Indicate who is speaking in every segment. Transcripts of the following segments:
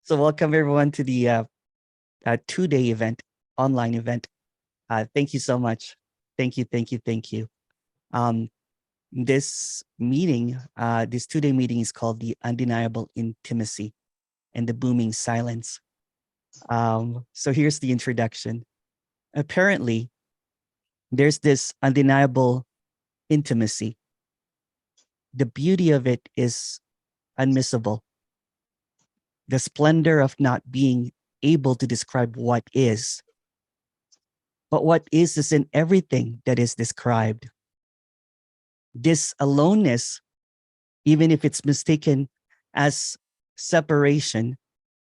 Speaker 1: So welcome everyone to the two-day event, online event. Thank you so much. Thank you, thank you, thank you. This meeting, this two-day meeting is called the Undeniable Intimacy and the Booming Silence. So here's the introduction. Apparently, there's this undeniable intimacy. The beauty of it is unmissable. The splendor of not being able to describe what is. But what is in everything that is described. This aloneness, even if it's mistaken as separation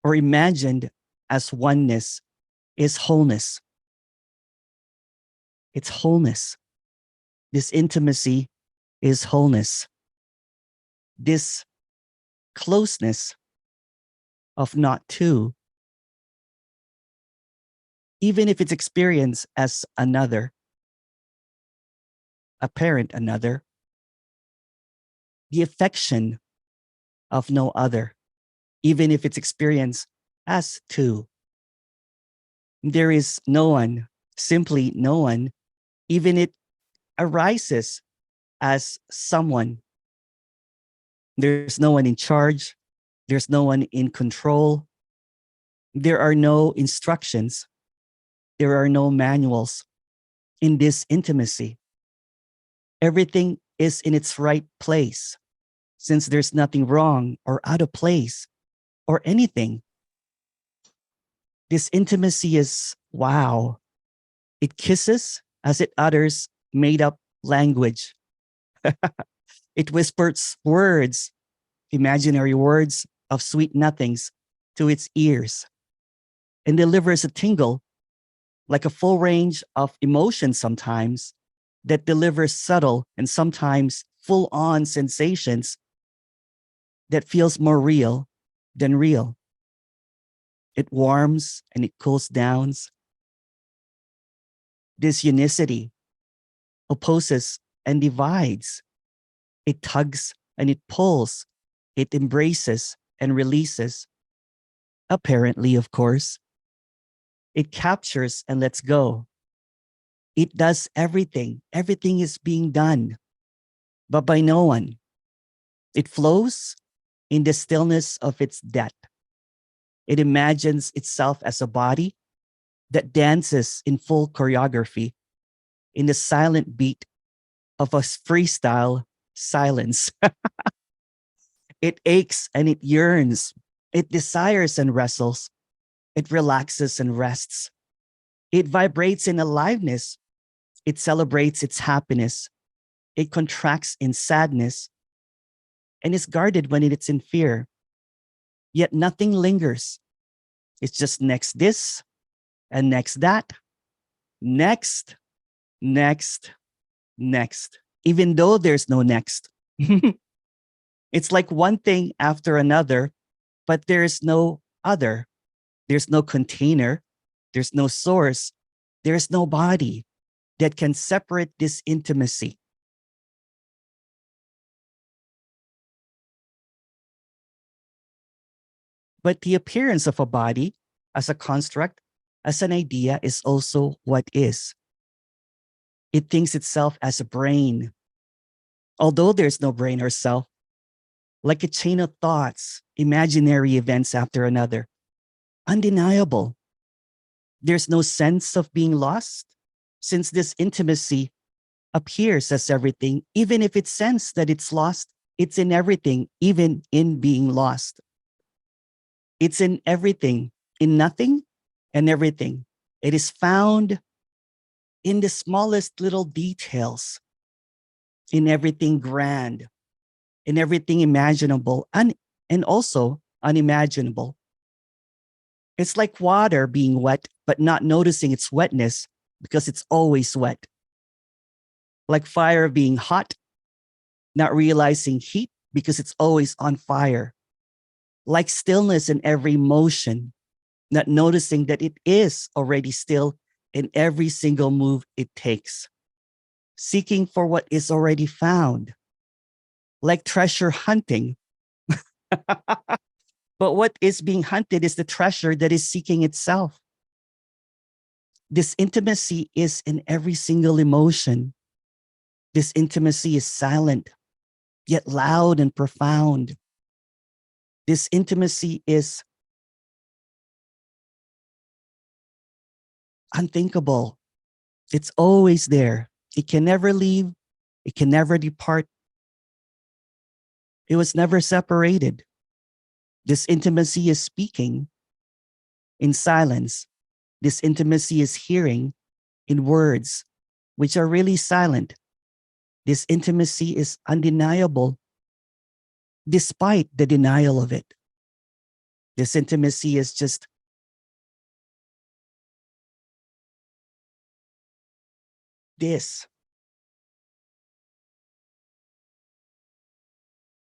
Speaker 1: or imagined as oneness, is wholeness. It's wholeness. This intimacy is wholeness. This closeness of not two, even if it's experienced as another, apparent another, the affection of no other, even if it's experienced as two. There is no one, simply no one, even it arises as someone. There's no one in charge. There's no one in control. There are no instructions. There are no manuals in this intimacy. Everything is in its right place, since there's nothing wrong or out of place or anything. This intimacy is wow. It kisses as it utters made-up language. It whispers words, imaginary words of sweet nothings to its ears, and delivers a tingle like a full range of emotions sometimes that delivers subtle and sometimes full-on sensations that feels more real than real. It warms and it cools down. This unicity opposes and divides. It tugs and it pulls. It embraces and releases. Apparently, of course. It captures and lets go. It does everything. Everything is being done, but by no one. It flows in the stillness of its depth. It imagines itself as a body that dances in full choreography in the silent beat of a freestyle silence. It aches and it yearns. It desires and wrestles. It relaxes and rests. It vibrates in aliveness. It celebrates its happiness. It contracts in sadness and is guarded when it's in fear. Yet nothing lingers. It's just next this and next that, next, next, next, even though there's no next. It's like one thing after another, but there's no other. There's no container. There's no source. There's no body that can separate this intimacy. But the appearance of a body as a construct, as an idea, is also what is. It thinks itself as a brain, although there's no brain or self, like a chain of thoughts, imaginary events after another. Undeniable. There's no sense of being lost, since this intimacy appears as everything, even if it's sensed that it's lost, it's in everything, even in being lost. It's in everything, in nothing and everything. It is found in the smallest little details, in everything grand, in everything imaginable, and also unimaginable. It's like water being wet, but not noticing its wetness because it's always wet. Like fire being hot, not realizing heat because it's always on fire. Like stillness in every motion, not noticing that it is already still in every single move it takes. Seeking for what is already found. Like treasure hunting. But what is being hunted is the treasure that is seeking itself. This intimacy is in every single emotion. This intimacy is silent, yet loud and profound. This intimacy is unthinkable. It's always there. It can never leave. It can never depart. It was never separated. This intimacy is speaking in silence. This intimacy is hearing in words, which are really silent. This intimacy is undeniable, despite the denial of it. This intimacy is just this.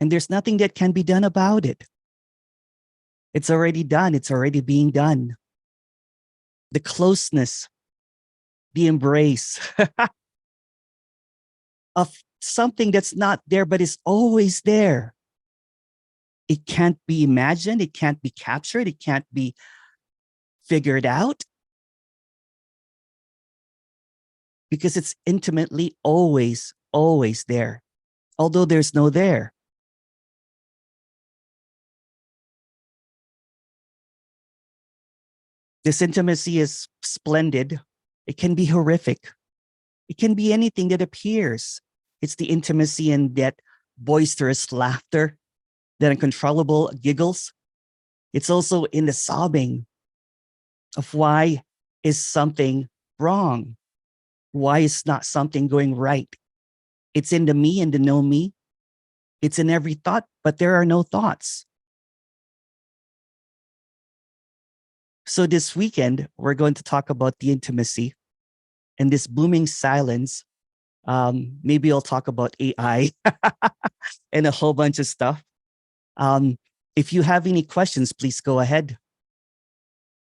Speaker 1: And there's nothing that can be done about it. It's already done. It's already being done. The closeness, the embrace of something that's not there, but is always there. It can't be imagined. It can't be captured. It can't be figured out, because it's intimately always, always there, although there's no there. This intimacy is splendid. It can be horrific. It can be anything that appears. It's the intimacy in that boisterous laughter, that uncontrollable giggles. It's also in the sobbing of why is something wrong? Why is not something going right? It's in the me and the no me. It's in every thought, but there are no thoughts. So this weekend, we're going to talk about the intimacy and this booming silence. Maybe I'll talk about AI and a whole bunch of stuff. If you have any questions, please go ahead.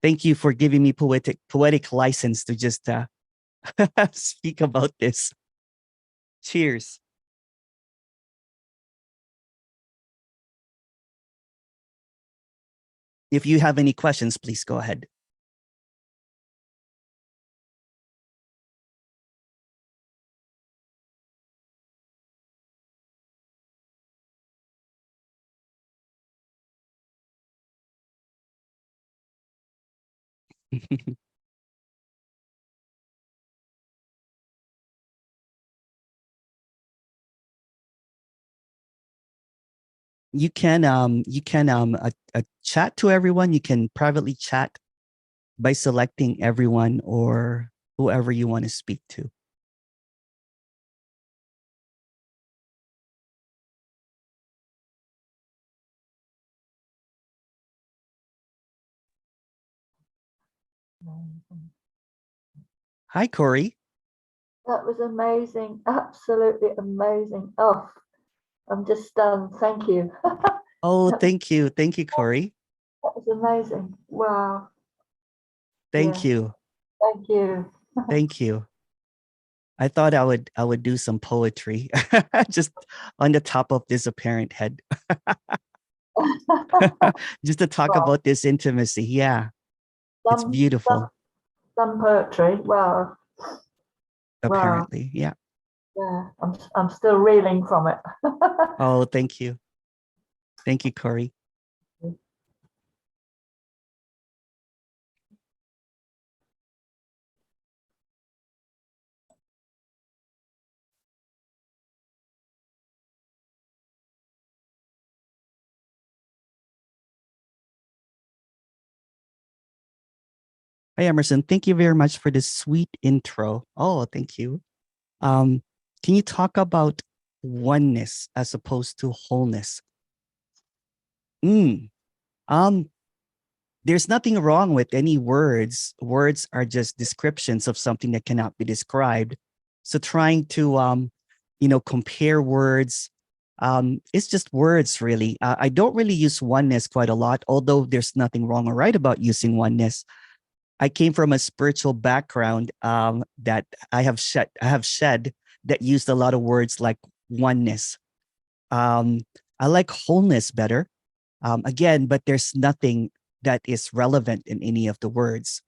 Speaker 1: Thank you for giving me poetic license to just speak about this. Cheers. If you have any questions, please go ahead. You can chat to everyone. You can privately chat by selecting everyone or whoever you want to speak to. Hi, Corey.
Speaker 2: That was amazing. Absolutely amazing. Oh, I'm just stunned. Thank you.
Speaker 1: Oh, thank you. Thank you, Corey.
Speaker 2: That was amazing. Wow.
Speaker 1: Thank
Speaker 2: Yeah.
Speaker 1: you.
Speaker 2: Thank you.
Speaker 1: Thank you. I thought I would do some poetry just on the top of this apparent head. Just to talk
Speaker 2: Wow.
Speaker 1: about this intimacy. Yeah, it's
Speaker 2: Some,
Speaker 1: beautiful.
Speaker 2: some poetry. Wow. Wow.
Speaker 1: Apparently. Yeah.
Speaker 2: Yeah. I'm still reeling from it.
Speaker 1: Oh, thank you. Thank you, Corey. Hi, Emerson. Thank you very much for this sweet intro. Oh, thank you. Um, can you talk about oneness as opposed to wholeness? Mm, um, there's nothing wrong with any words. Words are just descriptions of something that cannot be described. So trying to compare words, it's just words really. I don't really use oneness quite a lot, although there's nothing wrong or right about using oneness. I came from a spiritual background that I have shed that used a lot of words like oneness. I like wholeness better. Again, but there's nothing that is relevant in any of the words.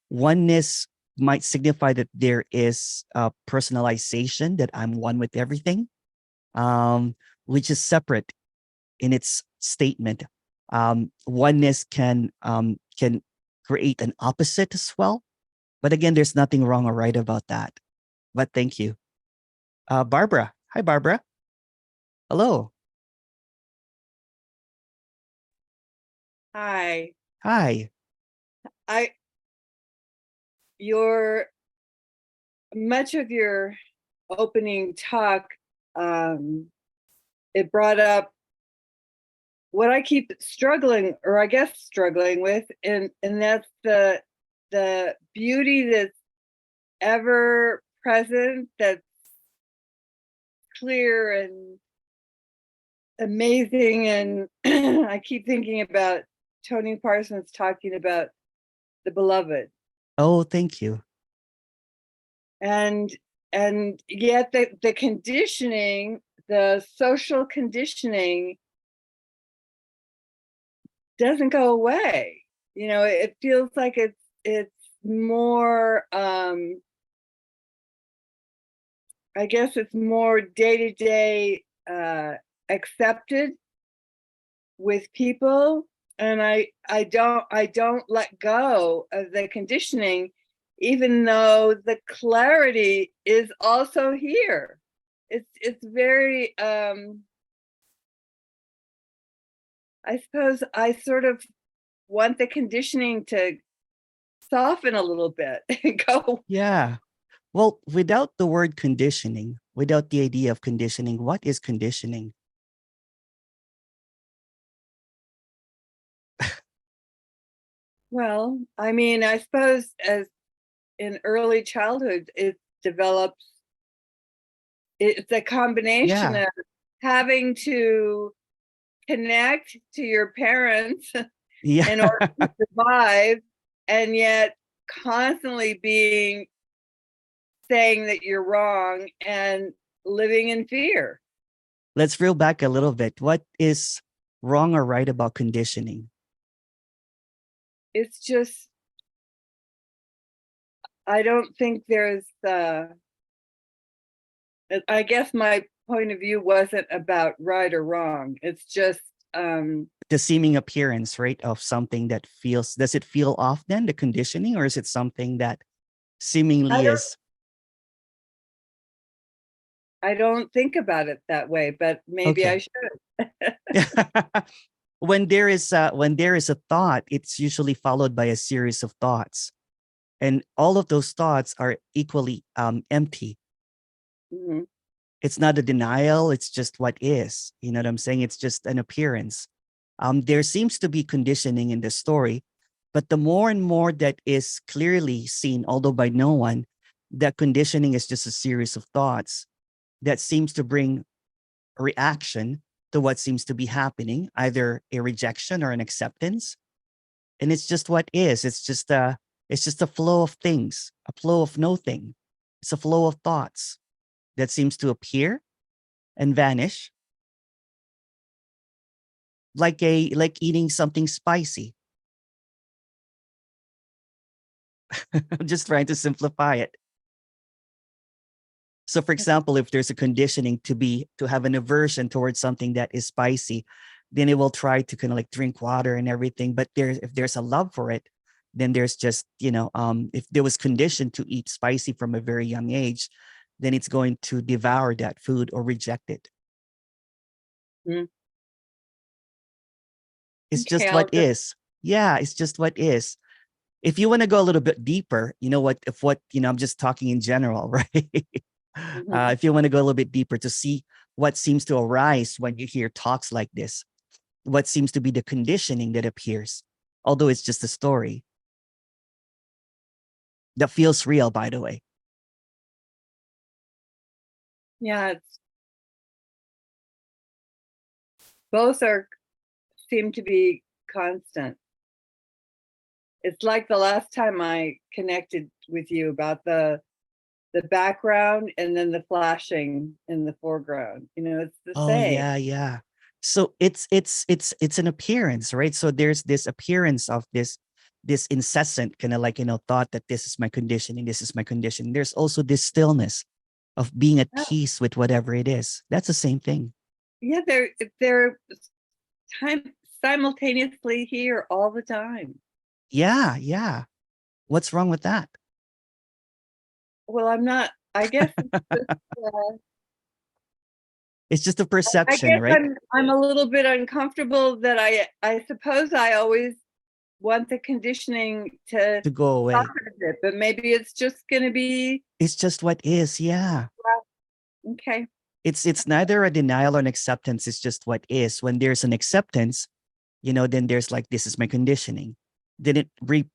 Speaker 1: Oneness might signify that there is a personalization, that I'm one with everything, which is separate in its statement. Oneness can create an opposite as well. But again, there's nothing wrong or right about that. But thank you. Barbara. Hi, Barbara. Hello.
Speaker 3: Hi.
Speaker 1: Hi.
Speaker 3: Your much of your opening talk, it brought up what I keep struggling, or I guess struggling with, and that's the beauty that's ever present, that's clear and amazing. And I keep thinking about Tony Parsons talking about the beloved.
Speaker 1: Oh, thank you.
Speaker 3: And yet the conditioning, the social conditioning, doesn't go away. You know, it feels like it's more, I guess it's more day-to-day accepted with people. And I don't let go of the conditioning, even though the clarity is also here. It's very, I suppose I sort of want the conditioning to soften a little bit and go.
Speaker 1: Yeah. Well, without the word conditioning, without the idea of conditioning, what is conditioning?
Speaker 3: Well, I mean, I suppose as in early childhood, it develops, it's a combination
Speaker 1: Yeah.
Speaker 3: of having to connect to your parents
Speaker 1: Yeah.
Speaker 3: in order to survive, and yet constantly saying that you're wrong and living in fear.
Speaker 1: Let's reel back a little bit. What is wrong or right about conditioning?
Speaker 3: It's just, I don't think there's, I guess my point of view wasn't about right or wrong. It's just,
Speaker 1: The seeming appearance, right, of something that feels, does it feel off then, the conditioning, or is it something that seemingly is?
Speaker 3: I don't think about it that way, but maybe I
Speaker 1: Okay.
Speaker 3: should.
Speaker 1: When there is a thought, it's usually followed by a series of thoughts, and all of those thoughts are equally empty.
Speaker 3: Mhm.
Speaker 1: It's not a denial, it's just what is. You know what I'm saying? It's just an appearance. There seems to be conditioning in the story, but the more and more that is clearly seen, although by no one, that conditioning is just a series of thoughts that seems to bring a reaction to what seems to be happening, either a rejection or an acceptance. And it's just what is. It's just a flow of things, a flow of nothing. It's a flow of thoughts that seems to appear and vanish, like eating something spicy. I'm just trying to simplify it. So for example, if there's a conditioning to have an aversion towards something that is spicy, then it will try to kind of like drink water and everything. But if there's a love for it, then there's just, if there was conditioned to eat spicy from a very young age, then it's going to devour that food or reject it.
Speaker 3: Mm.
Speaker 1: It's
Speaker 3: Okay,
Speaker 1: just what is. Yeah, it's just what is. If you want to go a little bit deeper, I'm just talking in general, right?
Speaker 3: Mhm.
Speaker 1: If you want to go a little bit deeper to see what seems to arise when you hear talks like this, what seems to be the conditioning that appears, although it's just a story that feels real, by the way.
Speaker 3: Yeah, both seem to be constant. It's like the last time I connected with you about the background and then the flashing in the foreground. You know, it's the
Speaker 1: Oh,
Speaker 3: same.
Speaker 1: yeah, yeah. So it's an appearance, right? So there's this appearance of this incessant kind of like, thought that this is my conditioning, this is my conditioning. There's also this stillness of being at
Speaker 3: Oh,
Speaker 1: peace with whatever it is. That's the same thing.
Speaker 3: yeah, they're time simultaneously here all the time.
Speaker 1: Yeah, yeah. What's wrong with that?
Speaker 3: Well, I'm not. I guess it's just,
Speaker 1: It's just a
Speaker 3: I
Speaker 1: perception,
Speaker 3: guess
Speaker 1: right?
Speaker 3: I'm a little bit uncomfortable that I suppose I always want the conditioning to
Speaker 1: To go away.
Speaker 3: soften a bit, but maybe it's just going to be
Speaker 1: It's just what is. Yeah.
Speaker 3: okay.
Speaker 1: It's neither a denial or an acceptance. It's just what is. When there's an acceptance, then there's like, this is my conditioning. Then it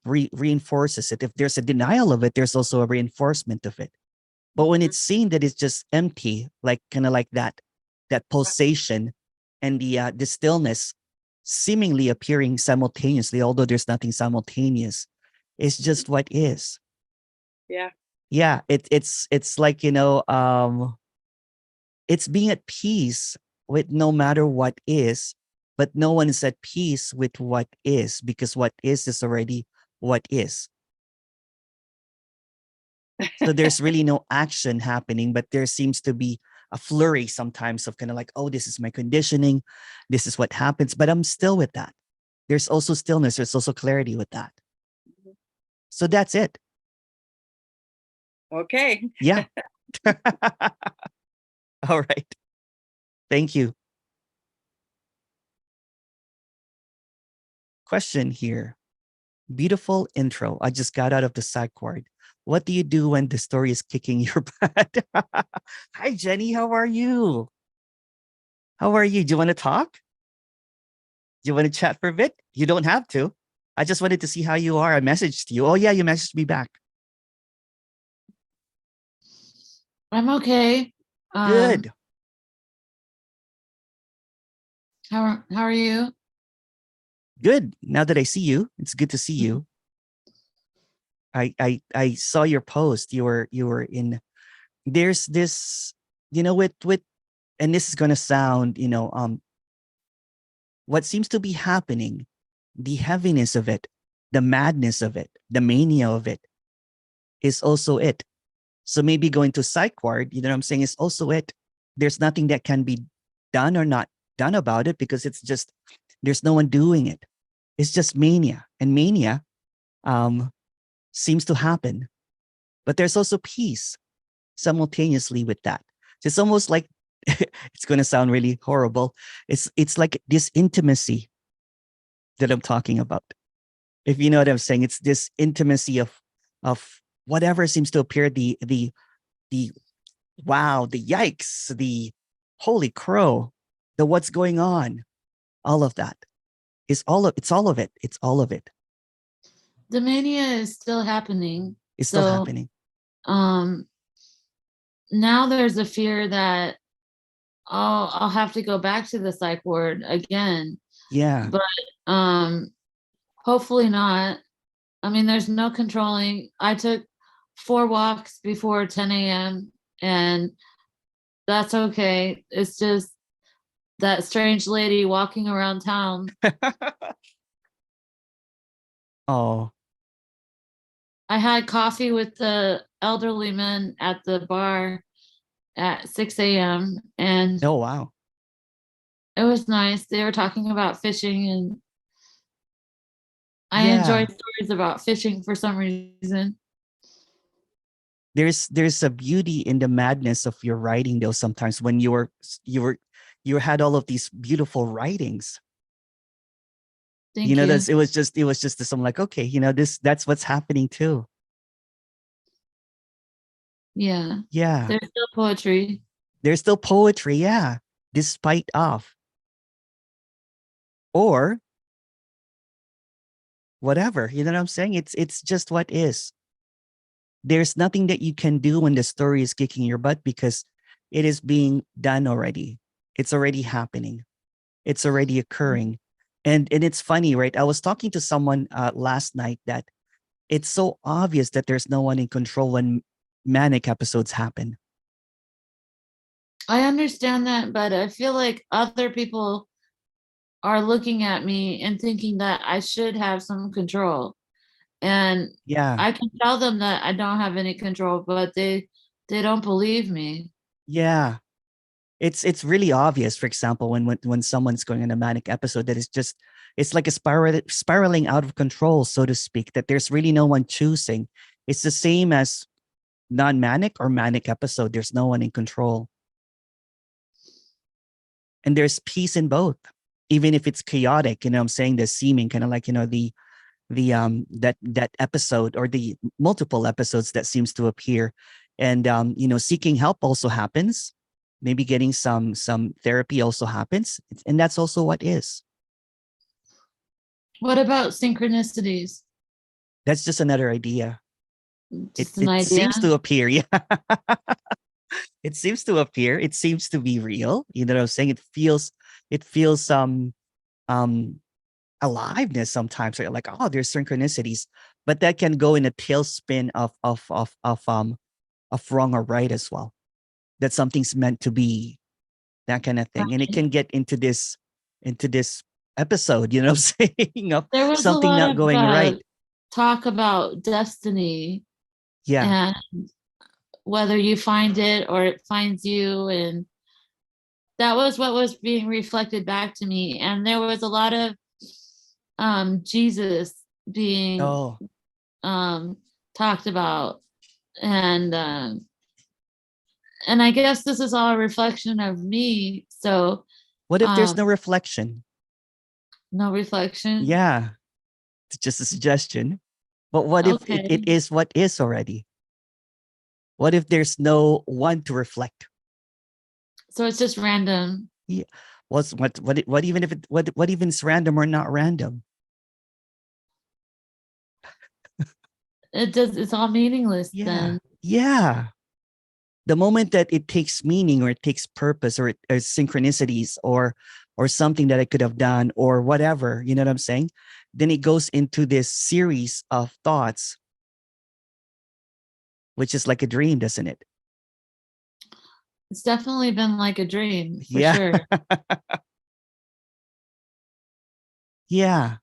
Speaker 1: reinforces it. If there's a denial of it, there's also a reinforcement of it. But when it's seen that it's just empty, like kind of like that pulsation and the stillness seemingly appearing simultaneously, although there's nothing simultaneous, it's just what is.
Speaker 3: Yeah.
Speaker 1: Yeah, it's like, it's being at peace with no matter what is, but no one is at peace with what is, because what is already what is. So there's really no action happening, but there seems to be a flurry sometimes of kind of like, oh, this is my conditioning, this is what happens, but I'm still with that. There's also stillness, there's also clarity with that. So that's it.
Speaker 3: Okay.
Speaker 1: Yeah. All right. Thank you. Question here. Beautiful intro. I just got out of the psych ward. What do you do when the story is kicking your butt? Hi, Jenny. How are you? How are you? Do you want to talk? Do you want to chat for a bit? You don't have to. I just wanted to see how you are. I messaged you. Oh, yeah, you messaged me back.
Speaker 4: I'm okay.
Speaker 1: Good.
Speaker 4: How are you?
Speaker 1: Good. Now that I see you, it's good to see you. I saw your post. You were in. There's this, with, and this is gonna sound, what seems to be happening, the heaviness of it, the madness of it, the mania of it, is also it. So maybe going to psych ward, you know what I'm saying, is also it. There's nothing that can be done or not done about it, because it's just, there's no one doing it. It's just mania, and mania seems to happen. But there's also peace simultaneously with that. So it's almost like, it's going to sound really horrible. It's like this intimacy that I'm talking about. If you know what I'm saying, it's this intimacy of whatever seems to appear, the wow, the yikes, the holy crow, the what's going on, all of that is it's all of it. It's all of it.
Speaker 4: The mania is still happening.
Speaker 1: It's still happening.
Speaker 4: Now there's a fear that I'll have to go back to the psych ward again.
Speaker 1: Yeah.
Speaker 4: But hopefully not. I mean, there's no controlling. I took 4 walks before 10 a.m. and that's okay. It's just that strange lady walking around town.
Speaker 1: Oh.
Speaker 4: I had coffee with the elderly men at the bar at 6 a.m. and
Speaker 1: Oh, wow.
Speaker 4: it was nice. They were talking about fishing and I
Speaker 1: Yeah.
Speaker 4: enjoy stories about fishing for some reason.
Speaker 1: There's a beauty in the madness of your writing, though. Sometimes when you had all of these beautiful writings.
Speaker 4: Thank you.
Speaker 1: It was just this. I'm like, okay, that's what's happening too.
Speaker 4: Yeah.
Speaker 1: Yeah.
Speaker 4: There's still poetry.
Speaker 1: There's still poetry. Yeah. Despite of. Or whatever, you know what I'm saying? It's just what is. There's nothing that you can do when the story is kicking your butt, because it is being done already. It's already happening. It's already occurring. And it's funny, right? I was talking to someone last night that it's so obvious that there's no one in control when manic episodes happen.
Speaker 4: I understand that, but I feel like other people are looking at me and thinking that I should have some control. And
Speaker 1: Yeah.
Speaker 4: I can tell them that I don't have any control, but they don't believe me.
Speaker 1: Yeah. It's really obvious, for example, when someone's going in a manic episode, that it's like a spiraling out of control, so to speak, that there's really no one choosing. It's the same as non-manic or manic episode. There's no one in control. And there's peace in both, even if it's chaotic. I'm saying, the seeming kind of like, that episode or the multiple episodes that seems to appear. And seeking help also happens. Maybe getting some therapy also happens. And that's also what is.
Speaker 4: What about synchronicities?
Speaker 1: That's just another idea.
Speaker 4: Just an
Speaker 1: It
Speaker 4: idea.
Speaker 1: seems to appear. Yeah. It seems to appear. It seems to be real. You know what I'm saying? It feels some aliveness sometimes, right? Like, oh, there's synchronicities, but that can go in a tailspin of wrong or right as well. That something's meant to be, that kind of thing. And it can get into this episode, you know what I'm saying, of
Speaker 4: There was
Speaker 1: something
Speaker 4: a lot
Speaker 1: not
Speaker 4: of
Speaker 1: going right.
Speaker 4: talk about destiny.
Speaker 1: Yeah.
Speaker 4: And whether you find it or it finds you, and that was what was being reflected back to me. And there was a lot of Jesus being
Speaker 1: Oh,
Speaker 4: talked about, and I guess this is all a reflection of me. So
Speaker 1: what if there's no reflection?
Speaker 4: no reflection.
Speaker 1: Yeah. It's just a suggestion. But what if
Speaker 4: Okay.
Speaker 1: it is what is already? What if there's no one to reflect?
Speaker 4: So it's just random.
Speaker 1: Yeah. What even if what even is random or not random?
Speaker 4: It's all meaningless
Speaker 1: Yeah.
Speaker 4: then.
Speaker 1: Yeah. The moment that it takes meaning or it takes purpose or synchronicities or something that I could have done or whatever, you know what I'm saying? Then it goes into this series of thoughts, which is like a dream, doesn't it?
Speaker 4: It's definitely been like a dream for
Speaker 1: Yeah.
Speaker 4: sure.
Speaker 1: Yeah.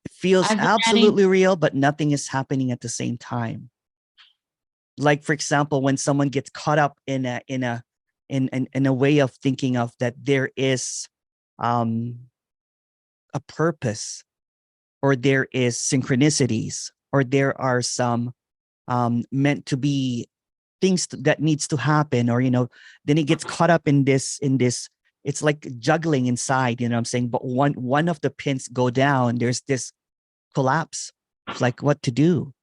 Speaker 1: It feels
Speaker 4: I've been
Speaker 1: absolutely real, but nothing is happening at the same time. Like, for example, when someone gets caught up in a way of thinking of that there is a purpose, or there is synchronicities, or there are some meant to be things that needs to happen, or then it gets caught up in this it's like juggling inside, you know what I'm saying? But one of the pins go down, there's this collapse. It's like, what to do?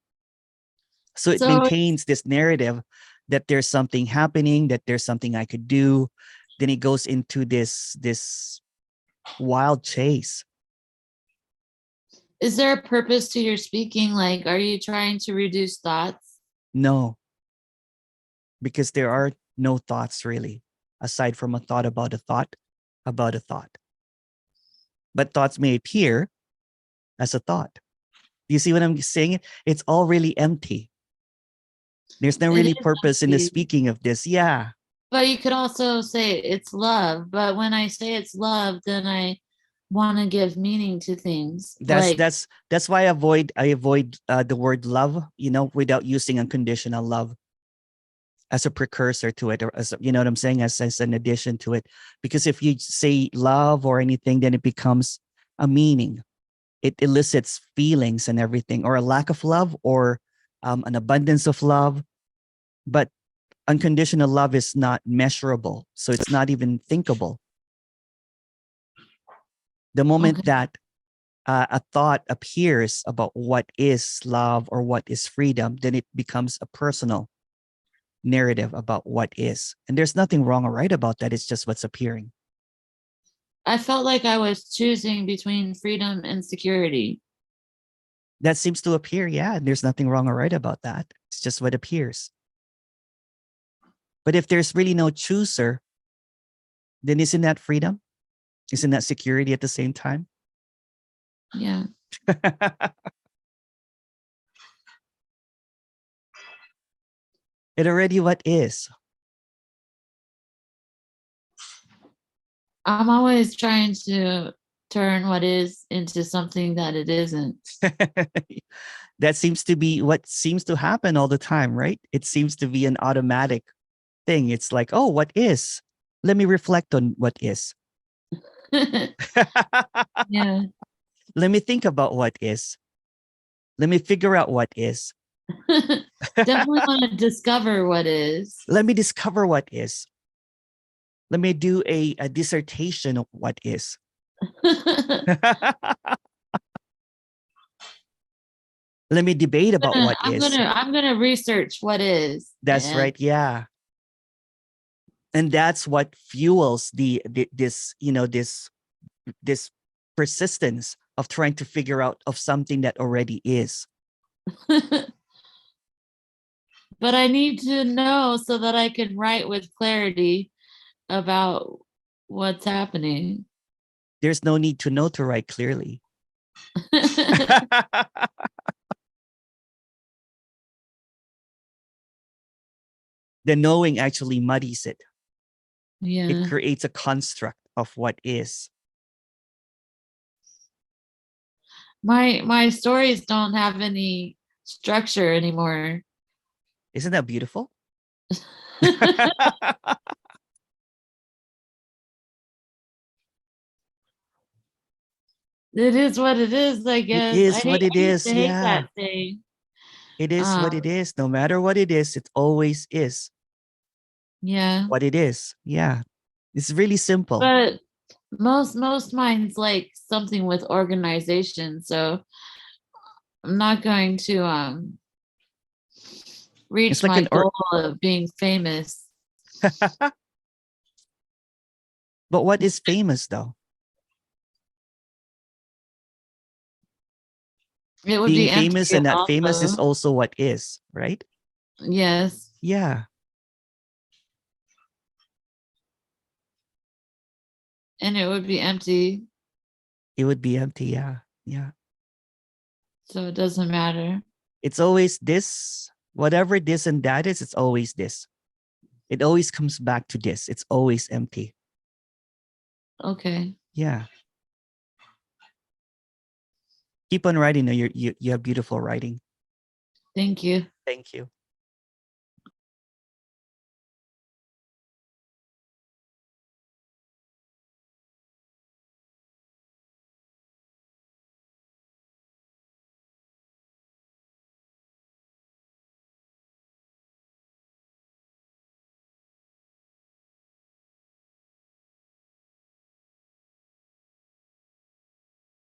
Speaker 1: So it maintains this narrative that there's something happening, that there's something I could do. Then it goes into this wild chase.
Speaker 4: Is there a purpose to your speaking? Like, are you trying to reduce thoughts?
Speaker 1: No, because there are no thoughts really, aside from a thought about a thought about a thought. But thoughts may appear as a thought. Do you see what I'm saying? It's all really empty. There's no
Speaker 4: It
Speaker 1: really
Speaker 4: is
Speaker 1: purpose in the
Speaker 4: empty.
Speaker 1: speaking of this. Yeah.
Speaker 4: But you could also say it's love. But when I say it's love, then I want to give meaning to things.
Speaker 1: That's why I avoid the word love, without using unconditional love as a precursor to it, or as you know what I'm saying, as an addition to it. Because if you say love or anything, then it becomes a meaning. It elicits feelings and everything, or a lack of love, or an abundance of love. But unconditional love is not measurable, so it's not even thinkable. The moment that a thought appears about what is love or what is freedom, then it becomes a personal narrative about what is. And there's nothing wrong or right about that. It's just what's appearing.
Speaker 4: I felt like I was choosing between freedom and security.
Speaker 1: That seems to appear, yeah. And there's nothing wrong or right about that. It's just what appears. But if there's really no chooser, then isn't that freedom? Isn't that security at the same time?
Speaker 4: Yeah.
Speaker 1: It already what is.
Speaker 4: I'm always trying to turn what is into something that it isn't.
Speaker 1: That seems to be what seems to happen all the time, right? It seems to be an automatic thing. It's like, oh, what is? Let me reflect on what is.
Speaker 4: Yeah.
Speaker 1: Let me think about what is. Let me figure out what is.
Speaker 4: Definitely want to discover what is.
Speaker 1: Let me discover what is. Let me do a dissertation of what is. Let me debate about what is.
Speaker 4: I'm gonna research what is.
Speaker 1: That's right. Yeah. And that's what fuels this, this persistence of trying to figure out of something that already is.
Speaker 4: But I need to know so that I can write with clarity about what's happening.
Speaker 1: There's no need to know to write clearly. The knowing actually muddies it.
Speaker 4: Yeah.
Speaker 1: It creates a construct of what is.
Speaker 4: My stories don't have any structure anymore.
Speaker 1: Isn't that beautiful?
Speaker 4: It is what it is, I
Speaker 1: It
Speaker 4: guess.
Speaker 1: is what it
Speaker 4: I used to
Speaker 1: is.
Speaker 4: hate
Speaker 1: Yeah.
Speaker 4: that thing.
Speaker 1: It is what it is. No matter what it always is
Speaker 4: Yeah.
Speaker 1: what it is. Yeah. It's really simple.
Speaker 4: But most mine's like something with organization. So I'm not going to reach
Speaker 1: It's like
Speaker 4: my
Speaker 1: an
Speaker 4: goal of being famous.
Speaker 1: But what is famous though?
Speaker 4: It would
Speaker 1: Being
Speaker 4: be
Speaker 1: famous
Speaker 4: empty
Speaker 1: and not famous is
Speaker 4: also.
Speaker 1: also what is, right?
Speaker 4: Yes.
Speaker 1: Yeah.
Speaker 4: And it would be empty.
Speaker 1: It would be empty. Yeah. Yeah.
Speaker 4: So it doesn't matter.
Speaker 1: It's always this, whatever this and that is, it's always this. It always comes back to this. It's always empty.
Speaker 4: Okay.
Speaker 1: Yeah. Keep on writing. You have beautiful writing.
Speaker 4: Thank you.
Speaker 1: Thank you.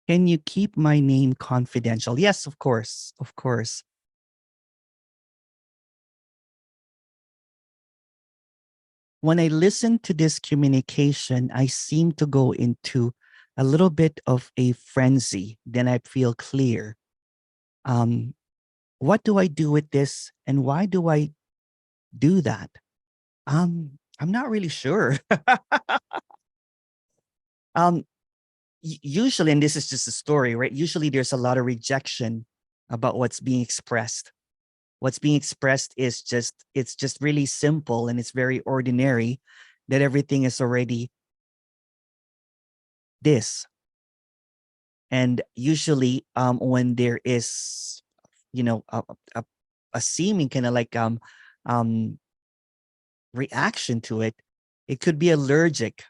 Speaker 1: Can you keep my name confidential? Yes, of course. Of course. When I listen to this communication, I seem to go into a little bit of a frenzy. Then I feel clear. What do I do with this? And why do I do that? I'm not really sure. um, Usually, and this is just a story, right? Usually there's a lot of rejection about what's being expressed. What's being expressed is it's just really simple and it's very ordinary, that everything is already this. And usually when there is, a seeming kind of like reaction to it, it could be allergic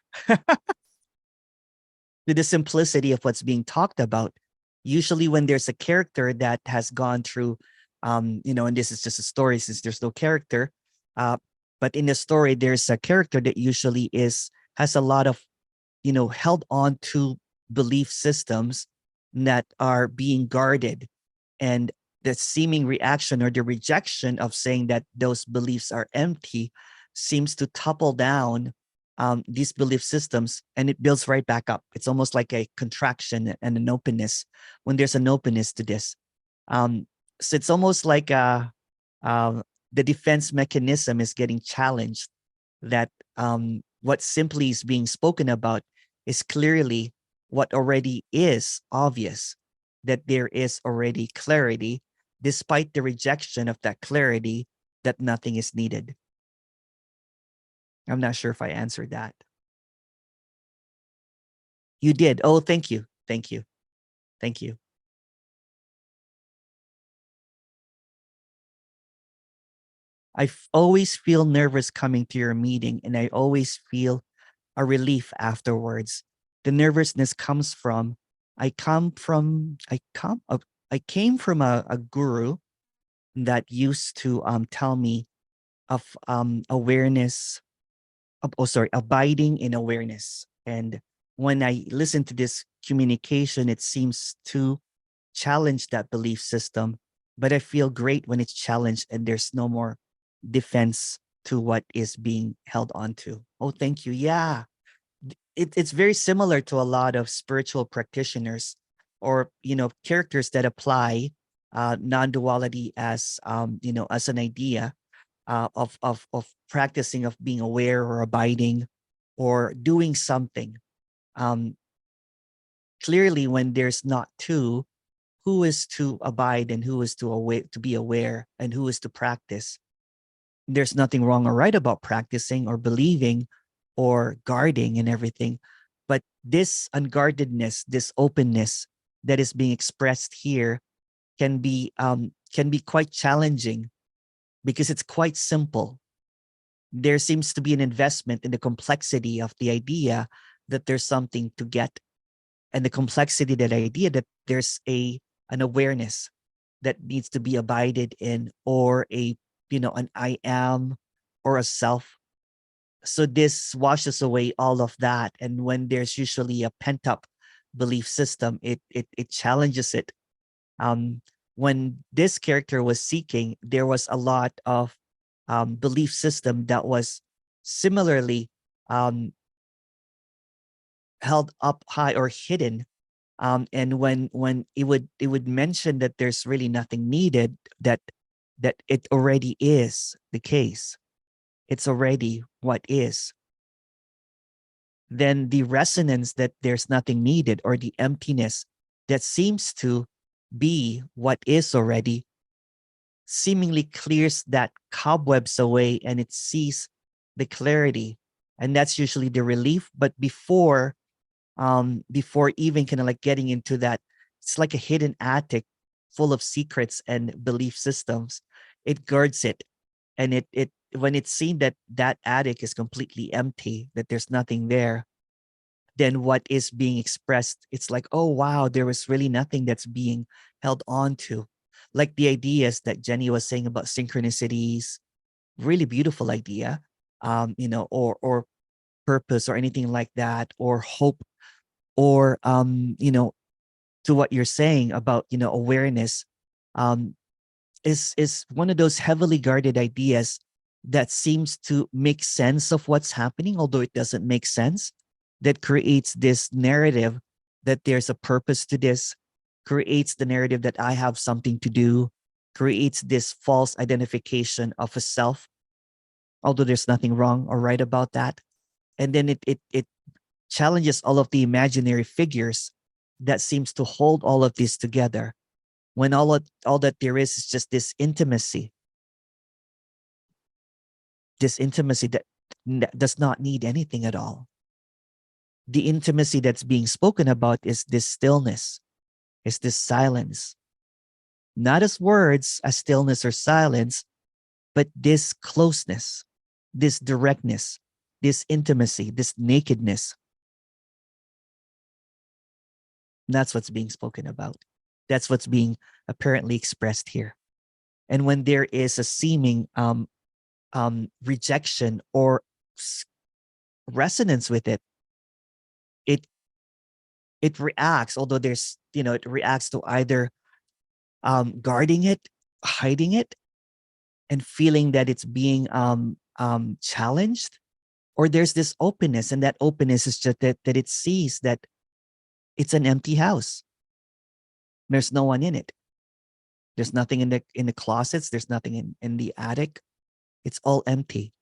Speaker 1: to the simplicity of what's being talked about. Usually when there's a character that has gone through, and this is just a story since there's no character, but in the story, there's a character that usually has a lot of, held on to belief systems that are being guarded. And the seeming reaction or the rejection of saying that those beliefs are empty seems to topple down these belief systems, and it builds right back up. It's almost like a contraction and an openness when there's an openness to this. So it's almost like uh, the defense mechanism is getting challenged, that what simply is being spoken about is clearly what already is obvious, that there is already clarity, despite the rejection of that clarity, that nothing is needed. I'm not sure if I answered that. You did. Oh, thank you. Thank you. Thank you. Always feel nervous coming to your meeting, and I always feel a relief afterwards. The nervousness comes from I come from I come I came from a guru that used to tell me of awareness abiding in awareness. And when I listen to this communication, it seems to challenge that belief system, but I feel great when it's challenged and there's no more defense to what is being held on to. Oh, thank you. Yeah. It's very similar to a lot of spiritual practitioners or, characters that apply non-duality as, as an idea of practicing, of being aware or abiding or doing something. Um, Clearly, when there's not two, who is to abide and who is to be aware and who is to practice? There's nothing wrong or right about practicing or believing or guarding and everything, but this unguardedness, this openness that is being expressed here can be quite challenging because it's quite simple. There seems to be an investment in the complexity of the idea that there's something to get, and the complexity of that idea that there's an awareness that needs to be abided in, or an I am or a self. So this washes away all of that. And when there's usually a pent up belief system, it challenges it. When this character was seeking, there was a lot of belief system that was similarly held up high or hidden. And when it would mention that there's really nothing needed, that it already is the case, it's already what is, then the resonance that there's nothing needed, or the emptiness that seems to be what is already, seemingly clears that cobwebs away, and it sees the clarity. And that's usually the relief. But before even kind of like getting into that, it's like a hidden attic full of secrets and belief systems. It guards it, and it when it's seen that that attic is completely empty, that there's nothing there, then what is being expressed, it's like, oh wow, there was really nothing that's being held on to. Like the ideas that Jenny was saying about synchronicities, really beautiful idea, or purpose or anything like that, or hope, or to what you're saying about awareness, um is one of those heavily guarded ideas that seems to make sense of what's happening, although it doesn't make sense, that creates this narrative that there's a purpose to this, creates the narrative that I have something to do, creates this false identification of a self, although there's nothing wrong or right about that. And then it challenges all of the imaginary figures that seems to hold all of this together, when all that there is just this intimacy that does not need anything at all. The intimacy that's being spoken about is this stillness, is this silence, not as words, as stillness or silence, but this closeness, this directness, this intimacy, this nakedness. That's what's being spoken about. That's what's being apparently expressed here. And when there is a seeming rejection or resonance with it, it it reacts. Although there's it reacts to either guarding it, hiding it, and feeling that it's being challenged, or there's this openness, and that openness is just that it sees that it's an empty house. There's no one in it. There's nothing in the closets. There's nothing in the attic. It's all empty.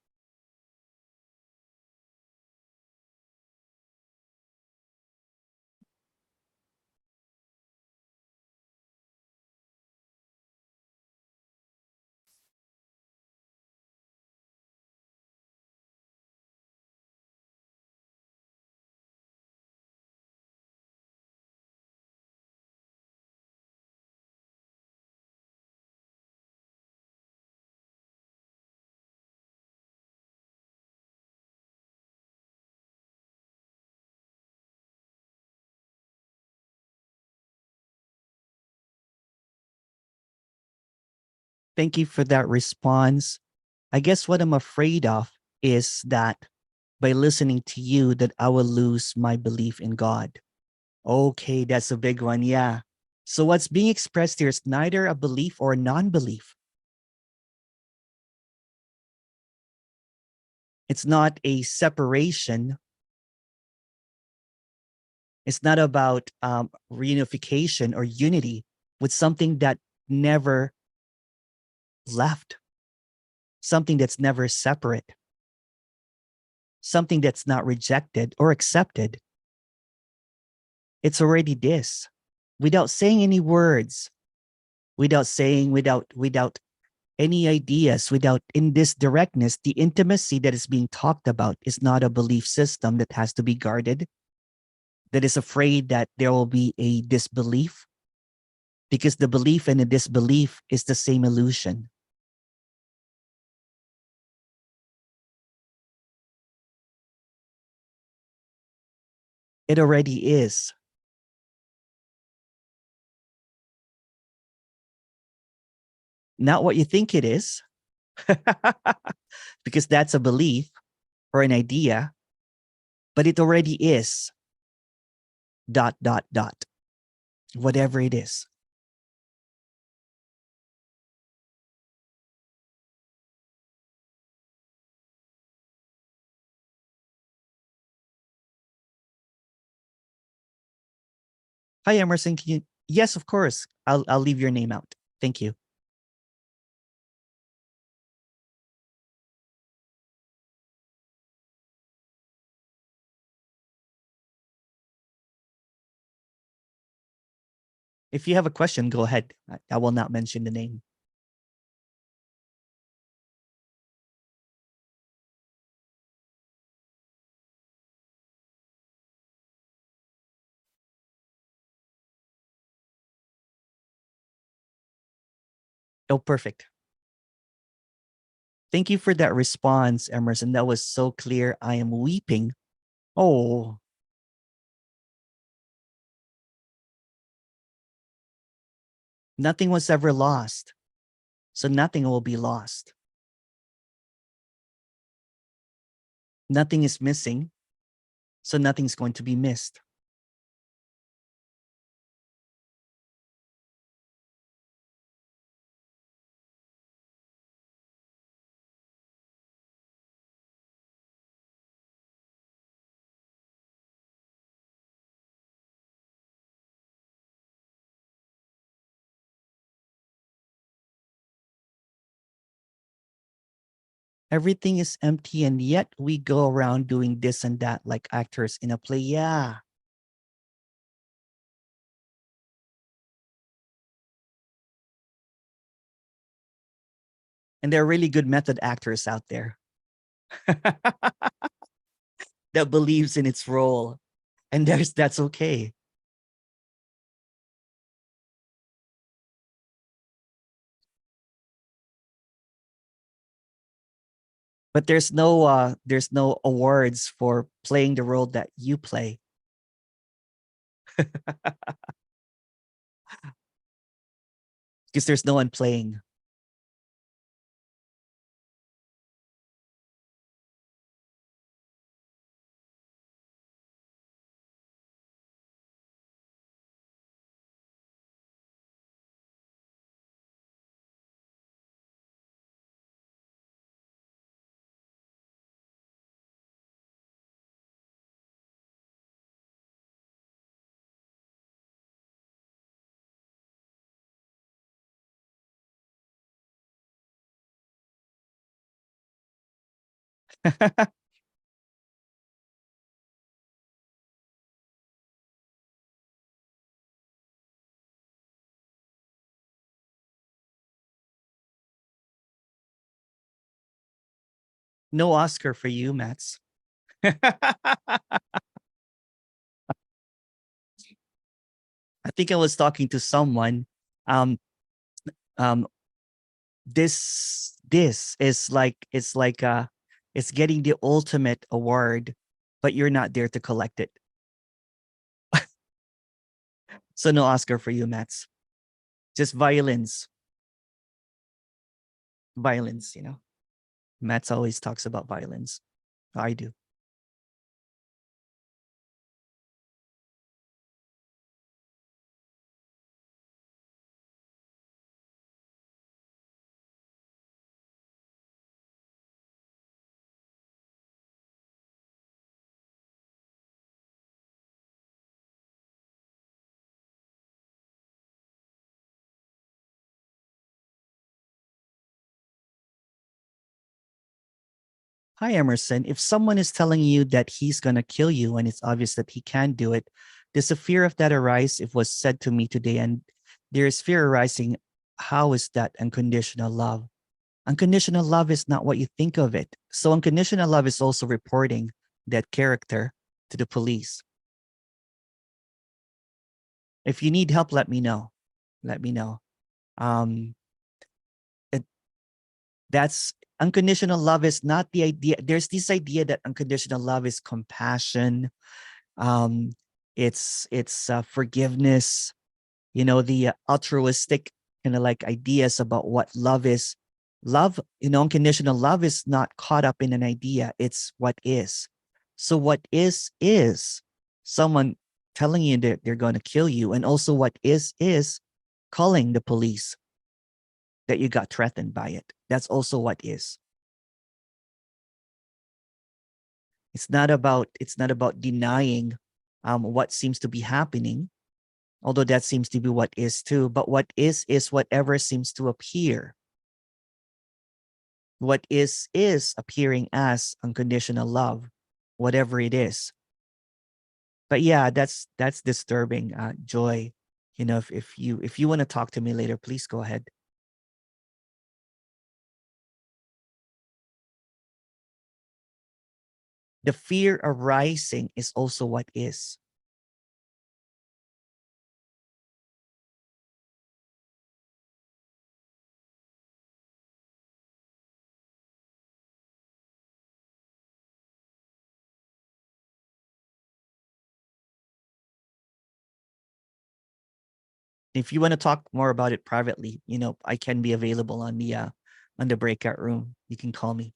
Speaker 1: Thank you for that response. I guess what I'm afraid of is that by listening to you that I will lose my belief in God. Okay, that's a big one. Yeah. So what's being expressed here is neither a belief or a non-belief. It's not a separation. It's not about reunification or unity with something that never left, something that's never separate, something that's not rejected or accepted. It's already this, without saying any words, without any ideas, without in this directness. The intimacy that is being talked about is not a belief system that has to be guarded, that is afraid that there will be a disbelief, because the belief and the disbelief is the same illusion. It already is. Not what you think it is, because that's a belief or an idea, but it already is. ... Whatever it is. Hi, Emerson. Can you? Yes, of course. I'll leave your name out. Thank you. If you have a question, go ahead. I will not mention the name. Oh, perfect. Thank you for that response, Emerson. That was so clear. I am weeping. Oh, nothing was ever lost, so nothing will be lost. Nothing is missing, so nothing's going to be missed. Everything is empty, and yet we go around doing this and that like actors in a play. Yeah. And there are really good method actors out there that believes in its role. And that's okay. But there's no awards for playing the role that you play. Because there's no one playing. No Oscar for you, Mats. I think I was talking to someone. Um, um, this is like, it's getting the ultimate award, but you're not there to collect it. So no Oscar for you, Mats. Just violins. Violence, Matt's always talks about violence. I do. Hi, Emerson. If someone is telling you that he's going to kill you and it's obvious that he can't do it, does a fear of that arise if was said to me today and there is fear arising? How is that unconditional love? Unconditional love is not what you think of it. So unconditional love is also reporting that character to the police. If you need help, let me know. Let me know. That's unconditional love is not the idea. There's this idea that unconditional love is compassion. It's forgiveness. The altruistic kind of like ideas about what love is. Love, unconditional love is not caught up in an idea. It's what is. So what is someone telling you that they're going to kill you, and also what is calling the police that you got threatened by it. That's also what is. It's not about denying what seems to be happening, although that seems to be what is too. But what is whatever seems to appear. What is appearing as unconditional love, whatever it is. But yeah, that's disturbing. Joy, if you want to talk to me later, please go ahead. The fear arising is also what is. If you want to talk more about it privately, I can be available on the breakout room. You can call me.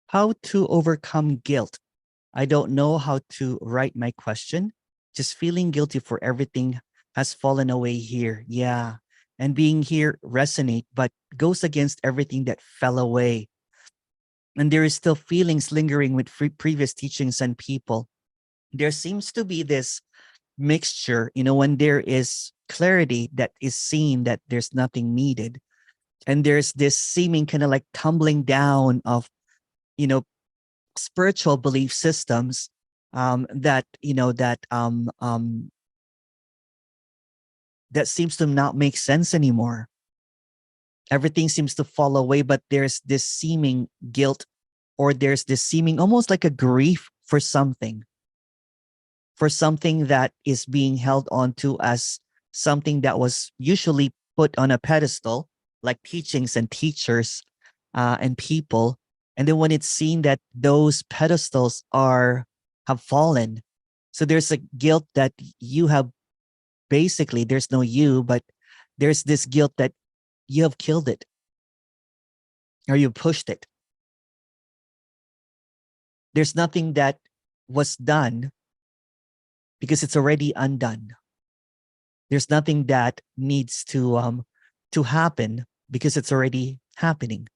Speaker 1: How to overcome guilt? I don't know how to write my question. Just feeling guilty for everything has fallen away here. Yeah. And being here resonate, but goes against everything that fell away. And there is still feelings lingering with previous teachings and people. There seems to be this mixture, when there is clarity that is seen that there's nothing needed. And there's this seeming kind of like tumbling down of, spiritual belief systems that seems to not make sense anymore. Everything seems to fall away, but there's this seeming guilt, or there's this seeming almost like a grief for something that is being held on to as something that was usually put on a pedestal, like teachings and teachers and people. And then when it's seen that those pedestals have fallen, so there's a guilt that you have, basically there's no you, but there's this guilt that you have killed it or you pushed it. There's nothing that was done because it's already undone. There's nothing that needs to happen because it's already happening.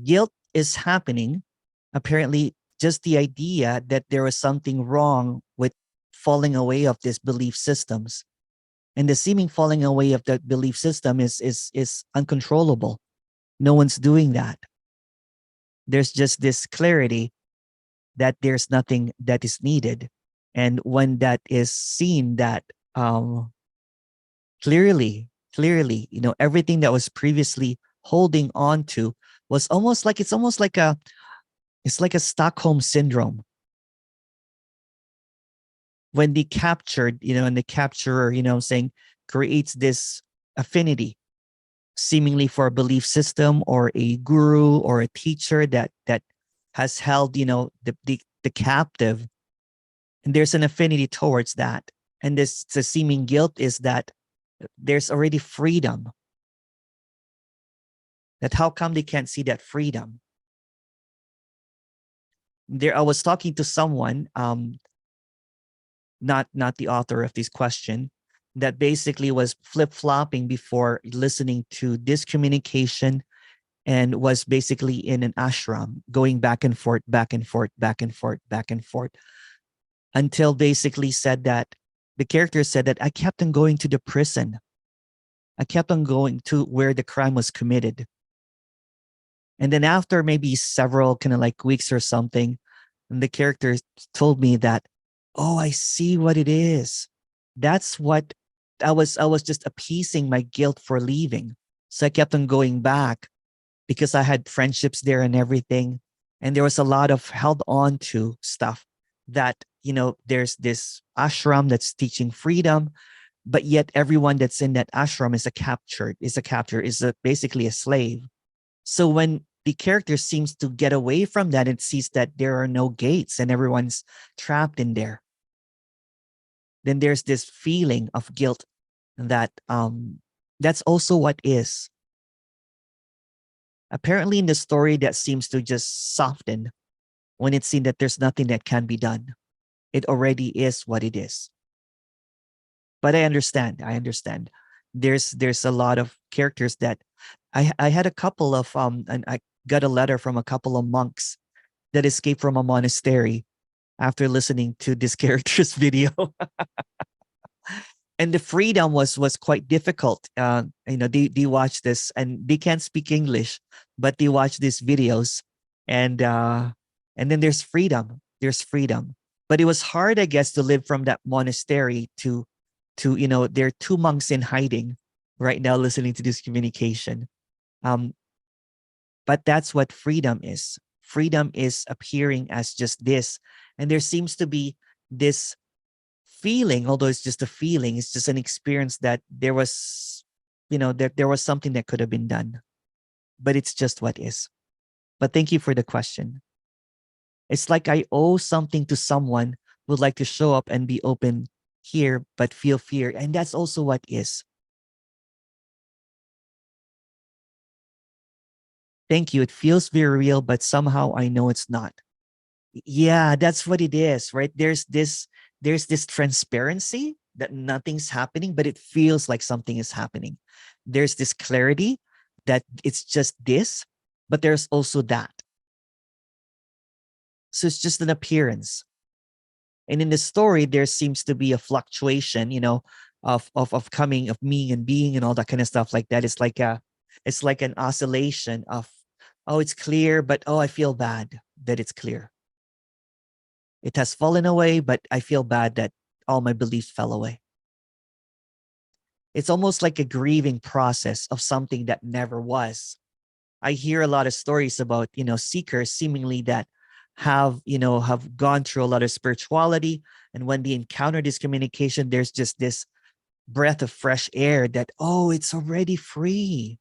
Speaker 1: Guilt is happening, apparently just the idea that there was something wrong with falling away of these belief systems. And the seeming falling away of that belief system is uncontrollable. No one's doing that. There's just this clarity that there's nothing that is needed. And when that is seen, that clearly, everything that was previously holding on to was almost like, it's like a Stockholm syndrome. When the captured, and the capturer, saying, creates this affinity seemingly for a belief system or a guru or a teacher that has held, the captive, and there's an affinity towards that. And this the seeming guilt is that there's already freedom. That how come they can't see that freedom? There, I was talking to someone, not the author of this question, that basically was flip-flopping before listening to this communication, and was basically in an ashram, going back and forth, back and forth, back and forth, back and forth, until basically said that the character said that I kept on going to the prison. I kept on going to where the crime was committed. And then after maybe several kind of like weeks or something, the character told me that, oh, I see what it is. That's what I was just appeasing my guilt for leaving. So I kept on going back because I had friendships there and everything. And there was a lot of held on to stuff that, there's this ashram that's teaching freedom, but yet everyone that's in that ashram is basically a slave. So when the character seems to get away from that and sees that there are no gates and everyone's trapped in there, then there's this feeling of guilt that that's also what is. Apparently in the story, that seems to just soften when it's seen that there's nothing that can be done. It already is what it is. But I understand. There's a lot of characters that I had a couple of and I got a letter from a couple of monks that escaped from a monastery after listening to this character's video. And the freedom was quite difficult. They watch this and they can't speak English, but they watch these videos, and then there's freedom. There's freedom, but it was hard, I guess, to live from that monastery to there are two monks in hiding right now listening to this communication. But that's what freedom is. Freedom is appearing as just this, and there seems to be this feeling, although it's just a feeling, it's just an experience that there was, there was something that could have been done, but it's just what is. But thank you for the question. It's like I owe something to someone who would like to show up and be open here, but feel fear. And that's also what is. Thank you. It feels very real, but somehow I know it's not. Yeah, that's what it is, right? There's this transparency that nothing's happening, but it feels like something is happening. There's this clarity that it's just this, but there's also that. So it's just an appearance. And in the story, there seems to be a fluctuation, of coming, of me and being and all that kind of stuff like that. It's like an oscillation of, oh, it's clear, but oh, I feel bad that it's clear. It has fallen away, but I feel bad that all my beliefs fell away. It's almost like a grieving process of something that never was. I hear a lot of stories about, seekers seemingly that have gone through a lot of spirituality. And when they encounter this communication, there's just this breath of fresh air that, oh, it's already free.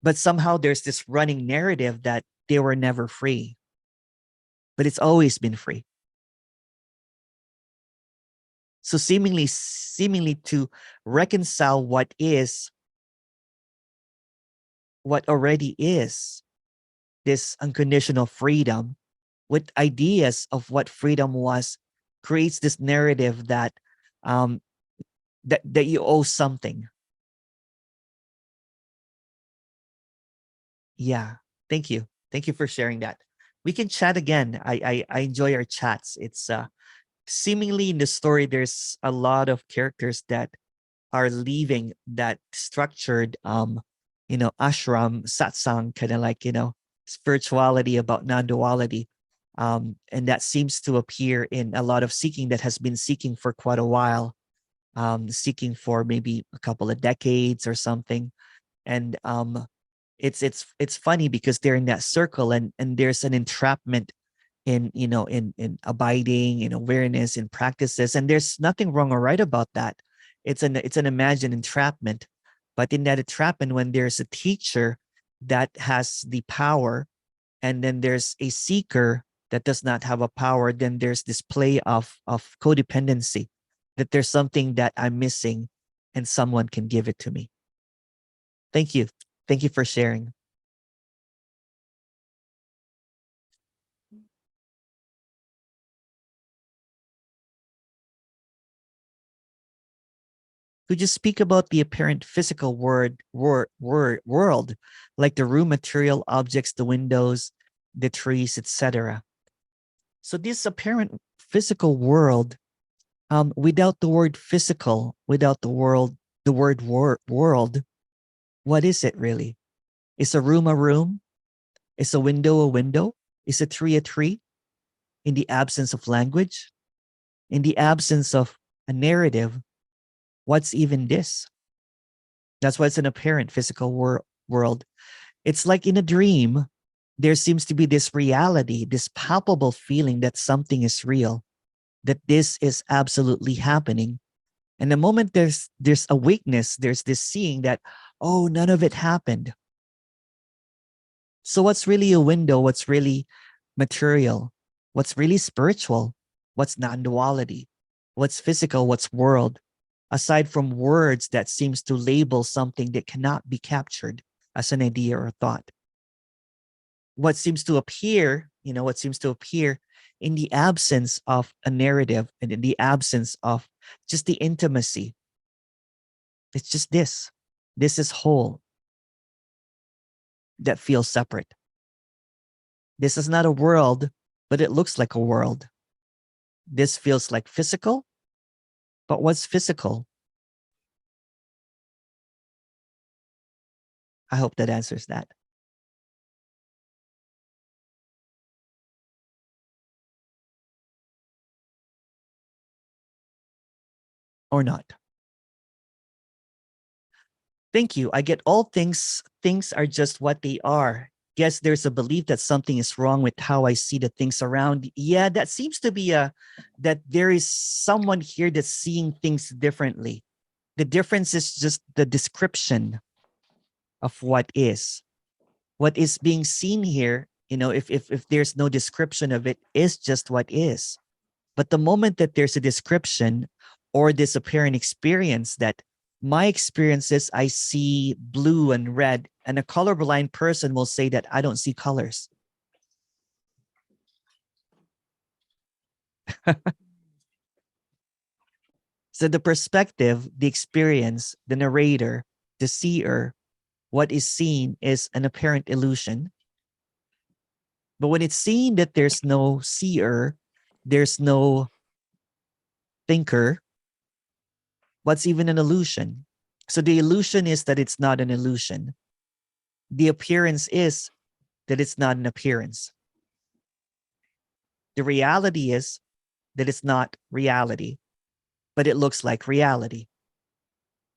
Speaker 1: But somehow there's this running narrative that they were never free. But it's always been free. So seemingly to reconcile what is, what already is, this unconditional freedom with ideas of what freedom was, creates this narrative that that you owe something. Yeah, thank you for sharing that. We can chat again. I enjoy our chats. It's seemingly in the story, there's a lot of characters that are leaving that structured, ashram satsang, kind of like, spirituality about non-duality. And that seems to appear in a lot of seeking that has been seeking for quite a while, seeking for maybe a couple of decades or something. And it's funny because they're in that circle, and there's an entrapment in in abiding, in awareness, in practices, and there's nothing wrong or right about that. It's an imagined entrapment, but in that entrapment, when there's a teacher that has the power, and then there's a seeker that does not have a power, then there's this play of codependency, that there's something that I'm missing and someone can give it to me. Thank you for sharing. Could you speak about the apparent physical world, like the room material objects, the windows, the trees, etc.? So this apparent physical world, without the word physical, without the word world, what is it really? Is a room a room? Is a window a window? Is a tree a tree? In the absence of language, in the absence of a narrative, what's even this? That's why it's an apparent physical world. It's like in a dream, there seems to be this reality, this palpable feeling that something is real, that this is absolutely happening. And the moment there's awakeness, there's this seeing that, oh, none of it happened. So what's really a window? What's really material? What's really spiritual? What's non-duality? What's physical? What's world? Aside from words that seems to label something that cannot be captured as an idea or thought. What seems to appear, what seems to appear in the absence of a narrative and in the absence of just the intimacy. It's just this. This is whole that feels separate. This is not a world, but it looks like a world. This feels like physical, but what's physical? I hope that answers that. Or not. Thank you. I get all things. Things are just what they are. Guess there's a belief that something is wrong with how I see the things around. Yeah, that seems to be that there is someone here that's seeing things differently. The difference is just the description of what is. What is being seen here, if there's no description of it, is just what is. But the moment that there's a description or this apparent experience, that my experience is I see blue and red, and a colorblind person will say that I don't see colors. So the perspective, the experience, the narrator, the seer, what is seen is an apparent illusion. But when it's seen that there's no seer, there's no thinker, what's even an illusion? So the illusion is that it's not an illusion. The appearance is that it's not an appearance. The reality is that it's not reality, but it looks like reality.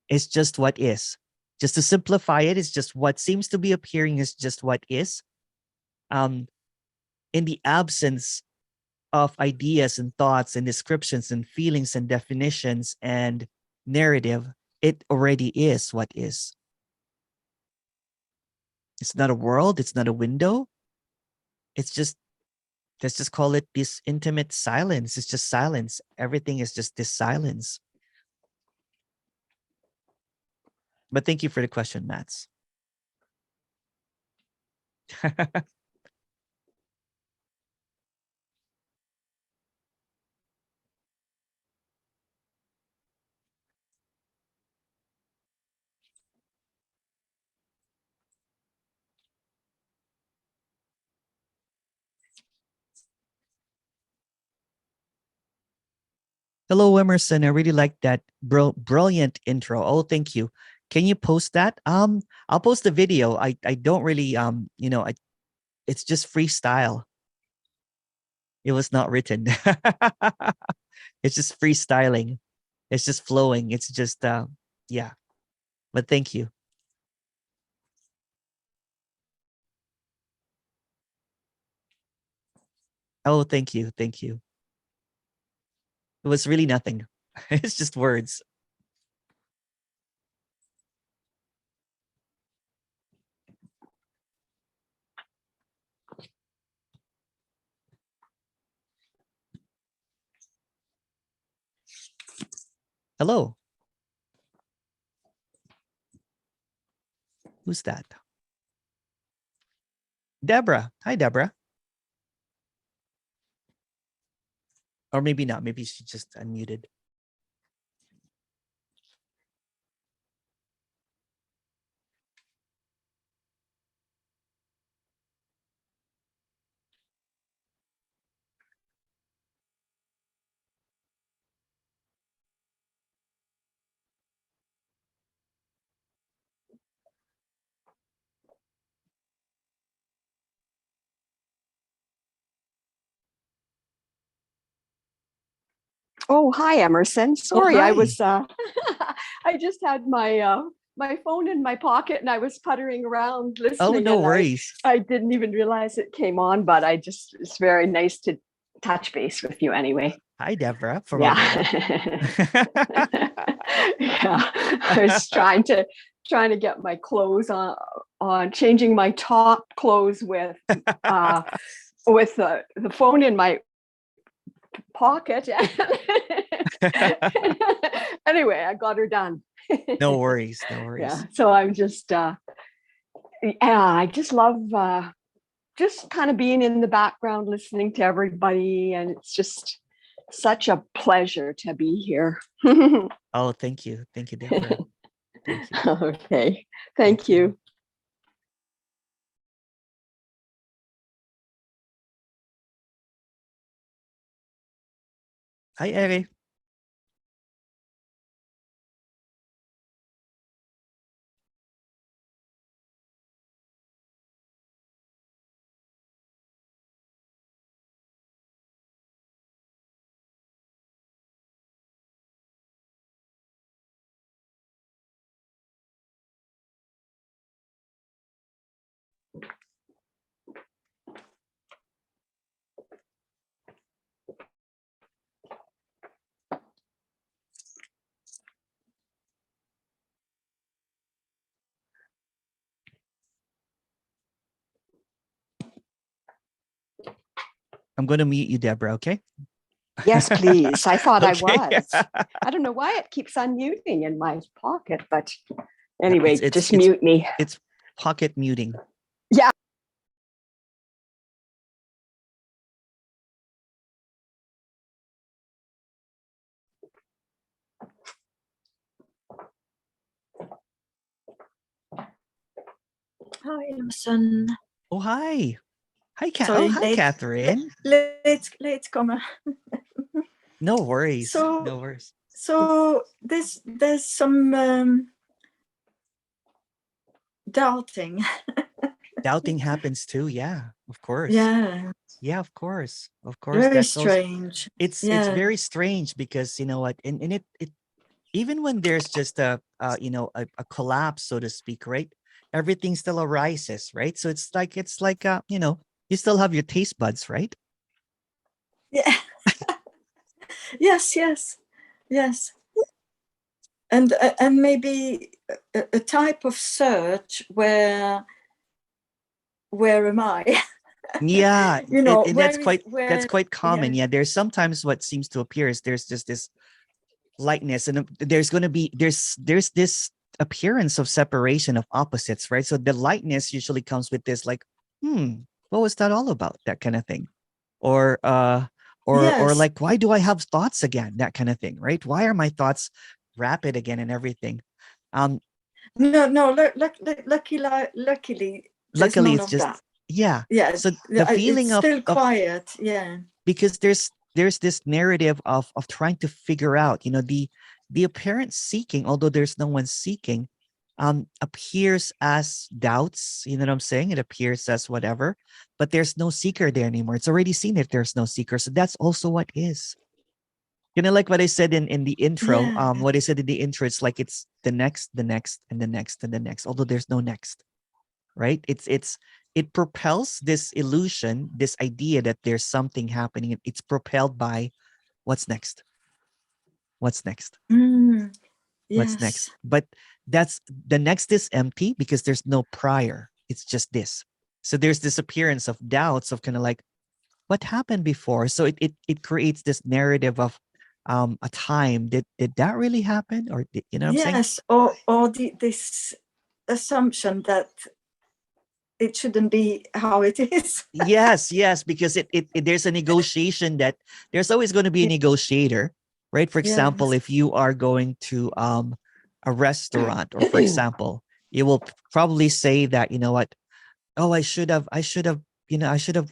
Speaker 1: It's just what is. Just to simplify it, it's just what seems to be appearing is just what is. In the absence of ideas and thoughts and descriptions and feelings and definitions and narrative, it already is what is. It's not a world, it's not a window. It's just, let's just call it this intimate silence. It's just silence. Everything is just this silence. But thank you for the question, Mats. Hello, Emerson. I really like that brilliant intro. Oh, thank you. Can you post that? I'll post the video. I don't really it's just freestyle. It was not written. It's just freestyling. It's just flowing. It's just yeah. But thank you. Oh, thank you. Thank you. It was really nothing. It's just words. Hello. Who's that? Deborah. Hi, Deborah. Or maybe not. Maybe she just unmuted.
Speaker 5: Oh, hi, Emerson. Sorry, I
Speaker 1: hi.
Speaker 5: was I just had my my phone in my pocket and I was puttering around
Speaker 1: Oh,
Speaker 5: listening.
Speaker 1: no
Speaker 5: and
Speaker 1: worries.
Speaker 5: I didn't even realize it came on, but it's very nice to touch base with you anyway.
Speaker 1: Hi, Deborah. From
Speaker 5: Yeah.
Speaker 1: Advaita.
Speaker 5: Yeah. I was trying to get my clothes on changing my top clothes with the phone in my pocket. Anyway, I got her done.
Speaker 1: No worries. No worries.
Speaker 5: Yeah. So I'm just yeah, I just love just kind of being in the background listening to everybody, and it's just such a pleasure to be here.
Speaker 1: Oh, thank you. Thank you, Deborah. Thank you.
Speaker 5: Okay. Thank you.
Speaker 1: Hi, Eri. I'm going to mute you, Deborah, okay?
Speaker 5: Yes, please. I thought
Speaker 1: Okay.
Speaker 5: I was. I don't know why it keeps unmuting in my pocket, but anyway, just mute me.
Speaker 1: It's pocket muting.
Speaker 5: Yeah.
Speaker 6: Hi, Emerson.
Speaker 1: Oh, hi. Hi,
Speaker 6: Sorry,
Speaker 1: hi,
Speaker 6: late,
Speaker 1: Catherine.
Speaker 6: late comer.
Speaker 1: No worries.
Speaker 6: So-
Speaker 1: No worries.
Speaker 6: So there's some doubting.
Speaker 1: Doubting happens too. Yeah, of course.
Speaker 6: Yeah,
Speaker 1: Yeah, of course. Of course.
Speaker 6: very
Speaker 1: That's also,
Speaker 6: strange.
Speaker 1: it's
Speaker 6: Yeah.
Speaker 1: very strange because you know what, and it even when there's just a collapse, so to speak, right? Everything still arises, right? So it's like you still have your taste buds, right?
Speaker 6: Yeah. yes. And maybe a type of search where am I?
Speaker 1: Yeah,
Speaker 6: You know,
Speaker 1: and that's quite common. Yeah, there's sometimes what seems to appear is there's just this lightness, and there's going to be there's this appearance of separation of opposites, right? So the lightness usually comes with this like, what was that all about? That kind of thing. Or
Speaker 6: Yes.
Speaker 1: like, why do I have thoughts again? That kind of thing, right? Why are my thoughts rapid again and everything?
Speaker 6: No. Luckily, there's
Speaker 1: Luckily
Speaker 6: none
Speaker 1: it's
Speaker 6: of
Speaker 1: just
Speaker 6: that.
Speaker 1: yeah.
Speaker 6: Yeah.
Speaker 1: So the feeling
Speaker 6: it's
Speaker 1: of
Speaker 6: still quiet. Yeah.
Speaker 1: because there's there's this narrative of trying to figure out, the apparent seeking, although there's no one seeking, appears as doubts. You know what I'm saying? It appears as whatever, but there's no seeker there anymore. It's already seen that there's no seeker. So that's also what is. Like what I said in the intro,
Speaker 6: Yeah.
Speaker 1: what I said in the intro, it's like it's the next, and the next, and the next, although there's no next, right? It propels this illusion, this idea that there's something happening. It's propelled by what's next? What's next?
Speaker 6: Mm,
Speaker 1: What's next?
Speaker 6: yes.
Speaker 1: But that's the next is empty because there's no prior. It's just this. So there's this appearance of doubts of kind of like, what happened before? So it creates this narrative of a time. Did that really happen? Or you know what I'm saying?
Speaker 6: Yes. Or this assumption that it shouldn't be how it is.
Speaker 1: Yes, because it there's a negotiation that there's always going to be a negotiator, right? For example,
Speaker 6: Yes.
Speaker 1: if you are going to a restaurant, or for example, you will probably say that, you know what, oh, I should have I should have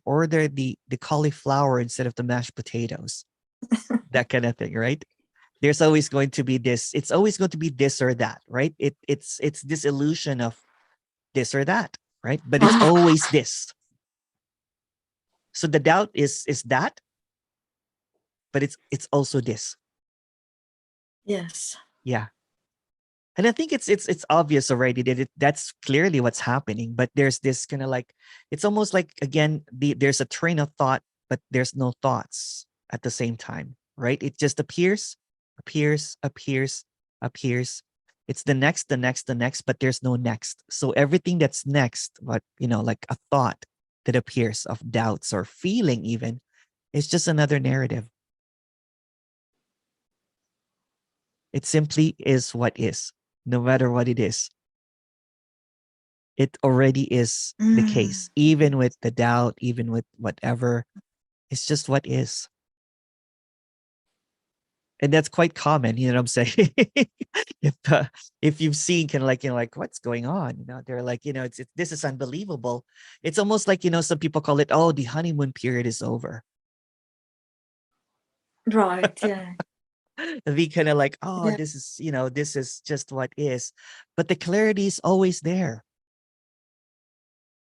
Speaker 1: ordered the cauliflower instead of the mashed potatoes. That kind of thing, right? There's always going to be this, it's always going to be this or that, right? It's this illusion of this or that, right? But it's always this. So the doubt is that, but it's also this.
Speaker 6: Yes.
Speaker 1: Yeah. And I think it's obvious already that that's clearly what's happening. But there's this kind of like, it's almost like, again, there's a train of thought, but there's no thoughts at the same time, right? It just appears. It's the next, but there's no next. So everything that's next, but like a thought that appears of doubts or feeling even, is just another narrative. It simply is what is, no matter what it is. It already is the case, even with the doubt, even with whatever. It's just what is. And that's quite common, you know what I'm saying? If you've seen kind of like, like what's going on, they're like, it's this is unbelievable. It's almost like, some people call it, oh, the honeymoon period is over.
Speaker 6: Right. Yeah.
Speaker 1: We kind of like, oh,
Speaker 6: Yeah.
Speaker 1: this is just what is. But the clarity is always there.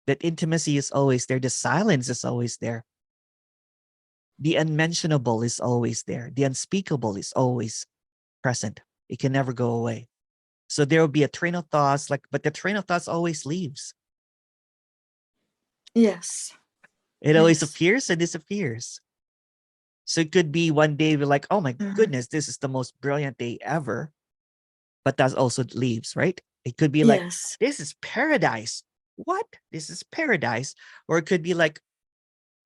Speaker 1: That intimacy is always there. The silence is always there. The unmentionable is always there. The unspeakable is always present. It can never go away. So there will be a train of thoughts, but the train of thoughts always leaves.
Speaker 6: Yes.
Speaker 1: It always
Speaker 6: Yes.
Speaker 1: appears and disappears. So it could be one day we're like, oh my goodness, this is the most brilliant day ever. But that also leaves, right? It could be like,
Speaker 6: Yes.
Speaker 1: this is paradise. What? This is paradise. Or it could be like,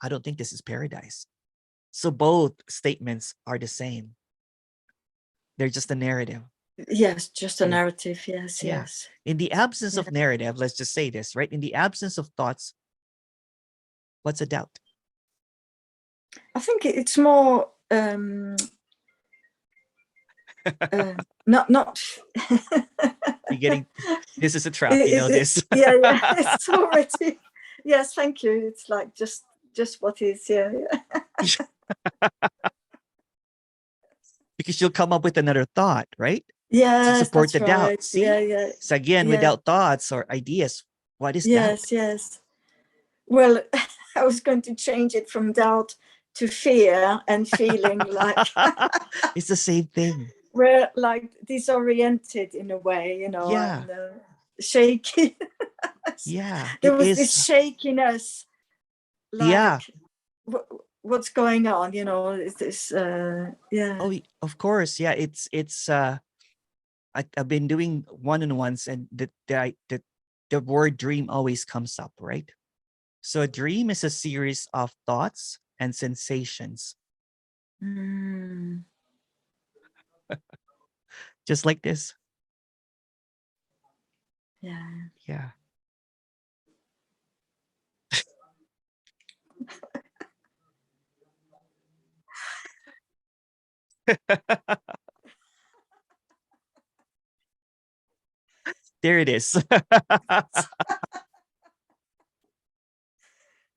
Speaker 1: I don't think this is paradise. So both statements are the same. They're just a narrative.
Speaker 6: Yes, just a
Speaker 1: Yeah.
Speaker 6: narrative. Yes.
Speaker 1: Yeah.
Speaker 6: Yes.
Speaker 1: In the absence
Speaker 6: Yeah.
Speaker 1: of narrative, let's just say this, right? In the absence of thoughts, what's a doubt?
Speaker 6: I think it's more not
Speaker 1: You're getting, this is a trap, you know this.
Speaker 6: Yeah, it's already, yes, thank you. It's like just what is. Yeah.
Speaker 1: Because you'll come up with another thought, right?
Speaker 6: Yes,
Speaker 1: to support
Speaker 6: that's
Speaker 1: the doubt.
Speaker 6: right.
Speaker 1: See?
Speaker 6: Yeah.
Speaker 1: So again,
Speaker 6: Yeah.
Speaker 1: without thoughts or ideas, what is doubt?
Speaker 6: Yes. Well, I was going to change it from doubt to fear and feeling like
Speaker 1: It's the same thing.
Speaker 6: we're like disoriented in a way,
Speaker 1: Yeah.
Speaker 6: and shaky.
Speaker 1: Yeah.
Speaker 6: There
Speaker 1: It
Speaker 6: was
Speaker 1: is.
Speaker 6: this shakiness, like
Speaker 1: Yeah.
Speaker 6: what's going on, is this yeah.
Speaker 1: Oh, of course. Yeah. It's I've been doing one-on-ones, and the word dream always comes up, right? So a dream is a series of thoughts and sensations, just like this.
Speaker 6: Yeah.
Speaker 1: Yeah. There it is.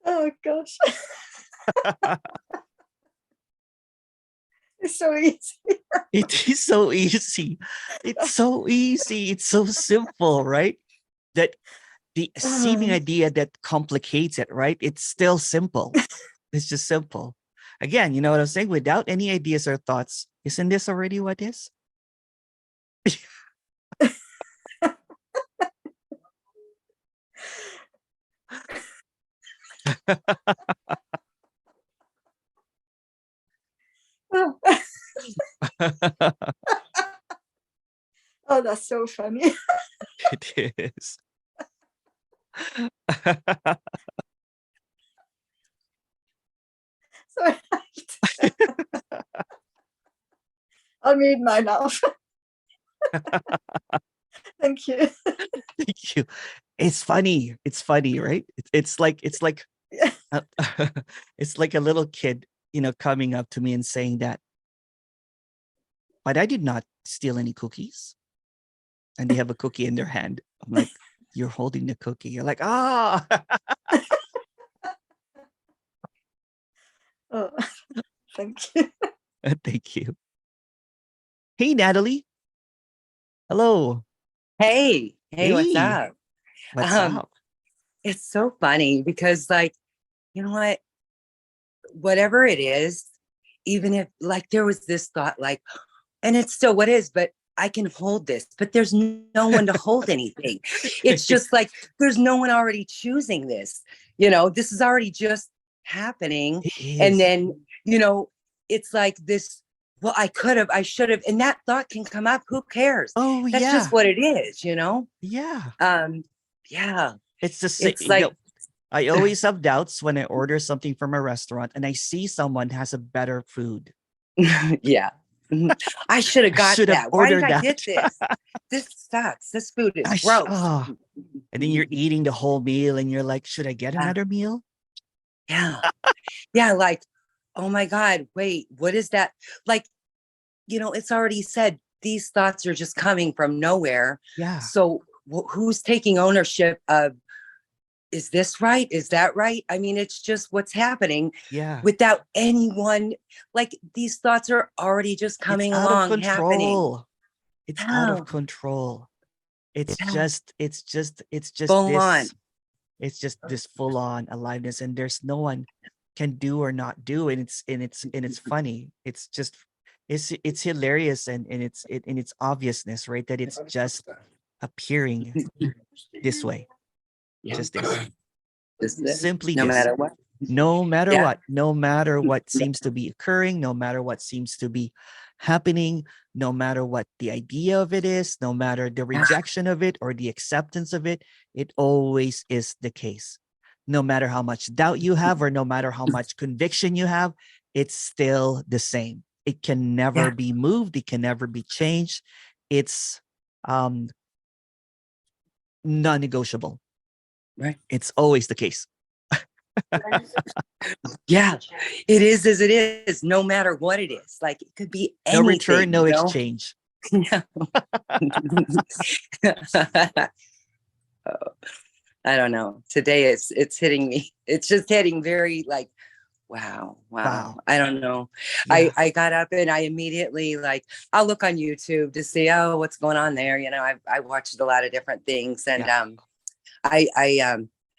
Speaker 6: Oh gosh. It's so easy.
Speaker 1: It is so easy. It's so easy. It's so simple, right? That the seeming idea that complicates it, right? It's still simple. It's just simple. Again, you know what I'm saying? Without any ideas or thoughts, isn't this already what is?
Speaker 6: Oh, that's so funny.
Speaker 1: It is.
Speaker 6: So I'll read my laugh. Thank you.
Speaker 1: Thank you. It's funny. It's funny, right? It's like
Speaker 6: Yeah.
Speaker 1: it's like a little kid, you know, coming up to me and saying that, but I did not steal any cookies. And they have a cookie in their hand. I'm like, you're holding the cookie. You're like, ah.
Speaker 6: Oh, thank you.
Speaker 1: Thank you. Hey, Natalie. Hello.
Speaker 7: Hey, what's
Speaker 1: Hey.
Speaker 7: up?
Speaker 1: What's
Speaker 7: Um,
Speaker 1: up?
Speaker 7: It's so funny because, like, you know what? Whatever it is, even if, like, there was this thought, like, and it's still what is, but I can hold this, but there's no one to hold anything. It's just like, there's no one already choosing this. You know, this is already just happening.
Speaker 1: It
Speaker 7: And
Speaker 1: is.
Speaker 7: then, you know, it's like this, well, I could have, I should have, and that thought can come up. Who cares?
Speaker 1: Oh,
Speaker 7: That's
Speaker 1: yeah.
Speaker 7: just what it is, you know?
Speaker 1: Yeah.
Speaker 7: Yeah.
Speaker 1: It's just,
Speaker 7: It's
Speaker 1: you know,
Speaker 7: like,
Speaker 1: I always have doubts when I order something from a restaurant and I see someone has a better food.
Speaker 7: yeah. I should have got
Speaker 1: should have
Speaker 7: that. Why did
Speaker 1: ordered
Speaker 7: I
Speaker 1: that.
Speaker 7: get this? This sucks. This food is
Speaker 1: I sh-
Speaker 7: gross.
Speaker 1: oh. And then you're eating the whole meal and you're like, should I get another meal?
Speaker 7: Yeah. Yeah. Like, oh my God, wait, what is that? Like, you know, it's already said these thoughts are just coming from nowhere.
Speaker 1: Yeah.
Speaker 7: So who's taking ownership of, is this right? Is that right? I mean, it's just what's happening
Speaker 1: Yeah.
Speaker 7: without anyone. Like, these thoughts are already just coming
Speaker 1: It's out of
Speaker 7: along, happening.
Speaker 1: control. It's out
Speaker 7: Yeah.
Speaker 1: of control. It's
Speaker 7: Yeah.
Speaker 1: just
Speaker 7: Full
Speaker 1: this.
Speaker 7: on.
Speaker 1: It's just this full on aliveness, and there's no one can do or not do, and it's funny. It's just it's hilarious, and in its obviousness, right? That it's just appearing this way, just this,
Speaker 7: This is it.
Speaker 1: simply
Speaker 7: No
Speaker 1: this.
Speaker 7: matter what.
Speaker 1: No matter
Speaker 7: Yeah.
Speaker 1: what, no matter what seems to be occurring, no matter what seems to be happening, no matter what the idea of it is, no matter the rejection of it or the acceptance of it, it always is the case. No matter how much doubt you have or no matter how much conviction you have, it's still the same. It can never be moved. It can never be changed. It's non-negotiable.
Speaker 7: Right.
Speaker 1: It's always the case.
Speaker 7: Yeah, it is as it is, no matter what it is. Like, it could be
Speaker 1: No
Speaker 7: anything.
Speaker 1: return, no
Speaker 7: you know?
Speaker 1: exchange.
Speaker 7: No. I don't know. Today it's hitting me. It's just hitting very like, wow. I don't know.
Speaker 1: Yeah.
Speaker 7: I got up and I immediately, like, I'll look on YouTube to see, oh, what's going on there. You know, I watched a lot of different things, and I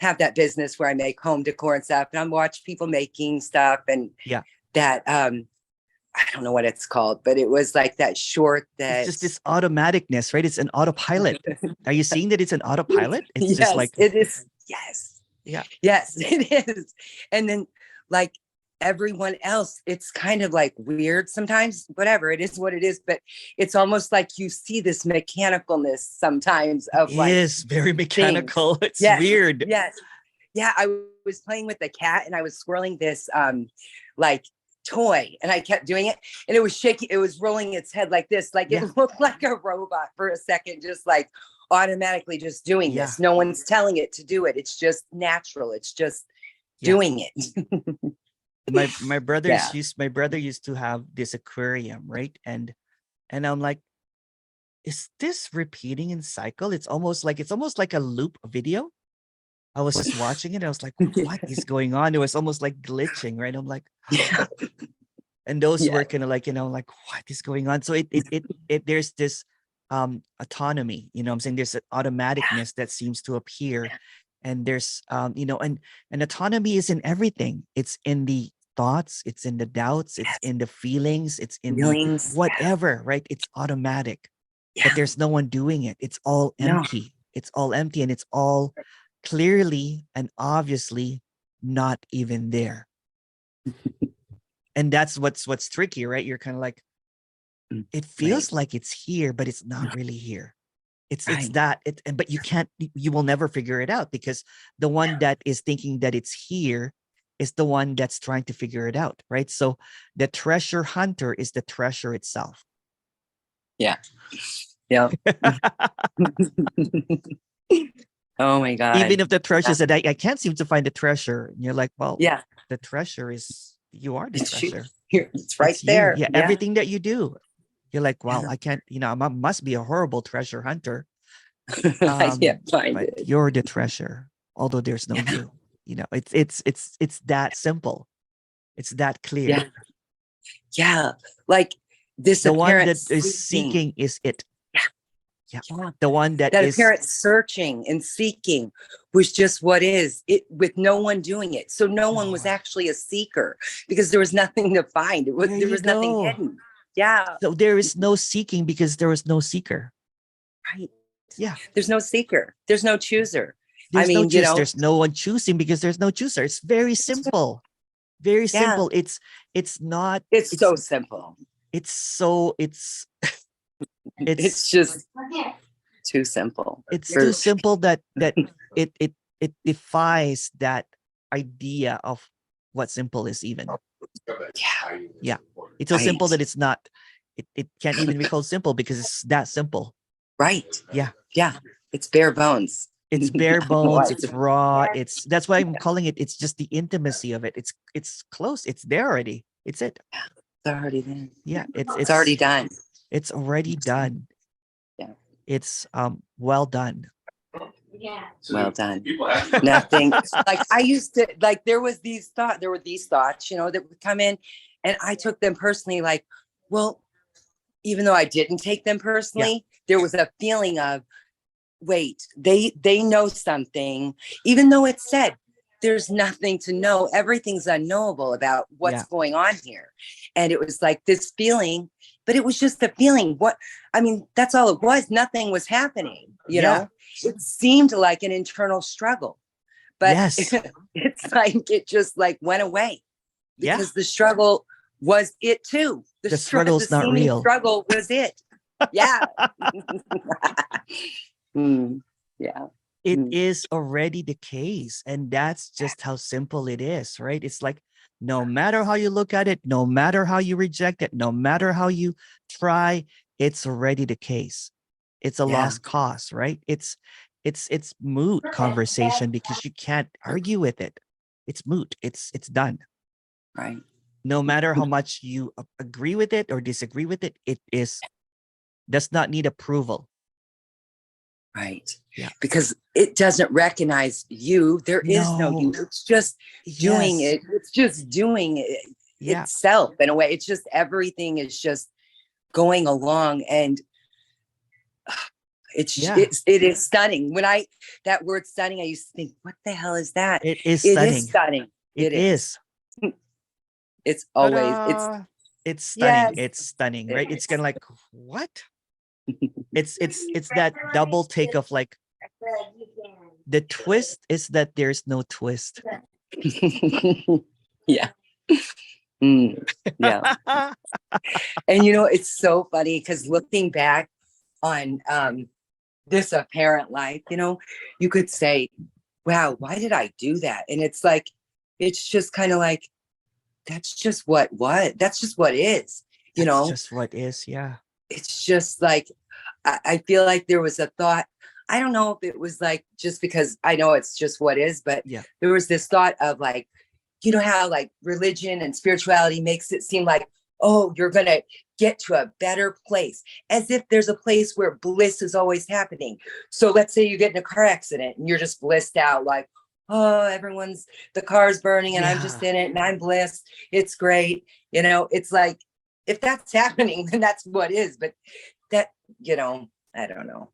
Speaker 7: have that business where I make home decor and stuff, and I'm watching people making stuff, and that I don't know what it's called, but it was like that short that
Speaker 1: it's just this automaticness, right? It's an autopilot. Are you seeing that it's an autopilot? It's just like
Speaker 7: it is. Yes.
Speaker 1: Yeah.
Speaker 7: Yes, it is. And then, like, everyone else, it's kind of like weird sometimes, whatever, it is what it is, but it's almost like you see this mechanicalness sometimes of, like,
Speaker 1: is very mechanical.
Speaker 7: things.
Speaker 1: It's weird.
Speaker 7: Yes. Yeah, I was playing with the cat and I was swirling this like toy, and I kept doing it, and it was shaking, it was rolling its head like this, like it looked like a robot for a second, just like automatically just doing this. No one's telling it to do it. It's just natural. It's just doing it.
Speaker 1: My brother used to have this aquarium, right? And I'm like, is this repeating in cycle? It's almost like a loop video. I was just watching it. I was like, what is going on? It was almost like glitching, right? I'm like, And those
Speaker 7: Yeah.
Speaker 1: were kind of like, like, what is going on? So it there's this autonomy, I'm saying, there's an automaticness that seems to appear. And there's and autonomy is in everything. It's in the thoughts, it's in the doubts, it's in the feelings, it's in the
Speaker 7: Feelings.
Speaker 1: whatever, right? It's automatic.
Speaker 7: Yeah.
Speaker 1: But there's no one doing it. It's all
Speaker 7: No.
Speaker 1: empty. It's all empty, and it's all clearly and obviously not even there. And that's what's tricky, right? You're kind of like, it feels like it's here, but it's not really here. It's
Speaker 7: Right.
Speaker 1: that but you will never figure it out, because the one that is thinking that it's here is the one that's trying to figure it out, right? So the treasure hunter is the treasure itself.
Speaker 7: Yeah. Yeah. Oh my God.
Speaker 1: Even if the treasure said, I can't seem to find the treasure, and you're like, well,
Speaker 7: Yeah.
Speaker 1: the treasure is, you are the
Speaker 7: It's you.
Speaker 1: treasure.
Speaker 7: Here. It's right
Speaker 1: It's you.
Speaker 7: there.
Speaker 1: Yeah, everything that you do. You're like, wow,
Speaker 7: Yeah.
Speaker 1: I can't, I must be a horrible treasure hunter.
Speaker 7: I can't find
Speaker 1: But
Speaker 7: it.
Speaker 1: you're the treasure, although there's no
Speaker 7: Yeah.
Speaker 1: you. It's that simple. It's that clear.
Speaker 7: Yeah. Yeah. Like this
Speaker 1: The one
Speaker 7: apparent
Speaker 1: that is seeking is it. Yeah.
Speaker 7: Yeah.
Speaker 1: The one that
Speaker 7: That
Speaker 1: is
Speaker 7: apparent searching and seeking was just what is it, with no one doing it. So no one was actually a seeker, because there was nothing to find. There
Speaker 1: you
Speaker 7: was nothing
Speaker 1: go.
Speaker 7: hidden. Yeah.
Speaker 1: So there is no seeking because there was no seeker.
Speaker 7: Right.
Speaker 1: Yeah.
Speaker 7: There's no seeker. There's no chooser.
Speaker 1: There's no
Speaker 7: you
Speaker 1: choose.
Speaker 7: know,
Speaker 1: There's no one choosing because there's no chooser. It's very simple. Very
Speaker 7: Yeah.
Speaker 1: simple. It's not.
Speaker 7: it's so simple.
Speaker 1: It's
Speaker 7: It's just too simple.
Speaker 1: it's
Speaker 7: For-
Speaker 1: too simple that it defies that idea of what simple is even. Yeah. It's so simple
Speaker 7: Right.
Speaker 1: that it's not. It can't even be called simple because it's that simple.
Speaker 7: Right.
Speaker 1: Yeah.
Speaker 7: Yeah. It's bare bones.
Speaker 1: It's bare
Speaker 7: I don't know why
Speaker 1: bones. It's raw. That's why I'm calling it. It's just the intimacy of it. It's close. It's there already. It's it.
Speaker 7: It's already done.
Speaker 1: Yeah.
Speaker 7: It's already done.
Speaker 1: It's already done.
Speaker 7: Yeah.
Speaker 1: It's well done.
Speaker 7: Well done. Nothing. Like I used to, like there were these thoughts, that would come in, and I took them personally. Like, well, even though I didn't take them personally, there was a feeling of, wait, they know something, even though it said there's nothing to know. Everything's unknowable about what's going on here. And it was like this feeling, but it was just a feeling. That's all it was. Nothing was happening, you know? It seemed like an internal struggle, but it's like, it just like went away because the struggle was it too.
Speaker 1: The struggle's not
Speaker 7: seeming
Speaker 1: real.
Speaker 7: Struggle was it. Yeah. Yeah.
Speaker 1: It is already the case. And that's just how simple it is, right? It's like, no matter how you look at it, no matter how you reject it, no matter how you try, it's already the case. It's a lost cause, right? It's moot conversation because you can't argue with it. It's moot. It's done.
Speaker 7: Right.
Speaker 1: No matter how much you agree with it or disagree with it, does not need approval.
Speaker 7: Right.
Speaker 1: Yeah.
Speaker 7: Because it doesn't recognize you. There is no you. It's just doing it. It's just doing it itself in a way. It's just everything is just going along, and it is stunning. When that word stunning, I used to think, what the hell is that?
Speaker 1: It is stunning.
Speaker 7: It is stunning.
Speaker 1: It is.
Speaker 7: It's always
Speaker 1: it's stunning.
Speaker 7: Yes.
Speaker 1: It's stunning, right? It's
Speaker 7: is.
Speaker 1: kind of like, what? It's that double take of like, the twist is that there's no twist.
Speaker 7: Yeah. Yeah. And it's so funny because looking back on this apparent life, you could say, wow, why did I do that? And it's like, it's just kind of like, that's just what that's just what is,
Speaker 1: That's just what is. Yeah.
Speaker 7: It's just like, I feel like there was a thought, I don't know if it was like, just because I know it's just what is, but there was this thought of like, how like religion and spirituality makes it seem like, oh, you're going to get to a better place, as if there's a place where bliss is always happening. So let's say you get in a car accident and you're just blissed out, like, oh, the car's burning and I'm just
Speaker 1: Yeah.
Speaker 7: in it and I'm blessed. It's great. You know, it's like, if that's happening, then that's what is. But that, you know, I don't know.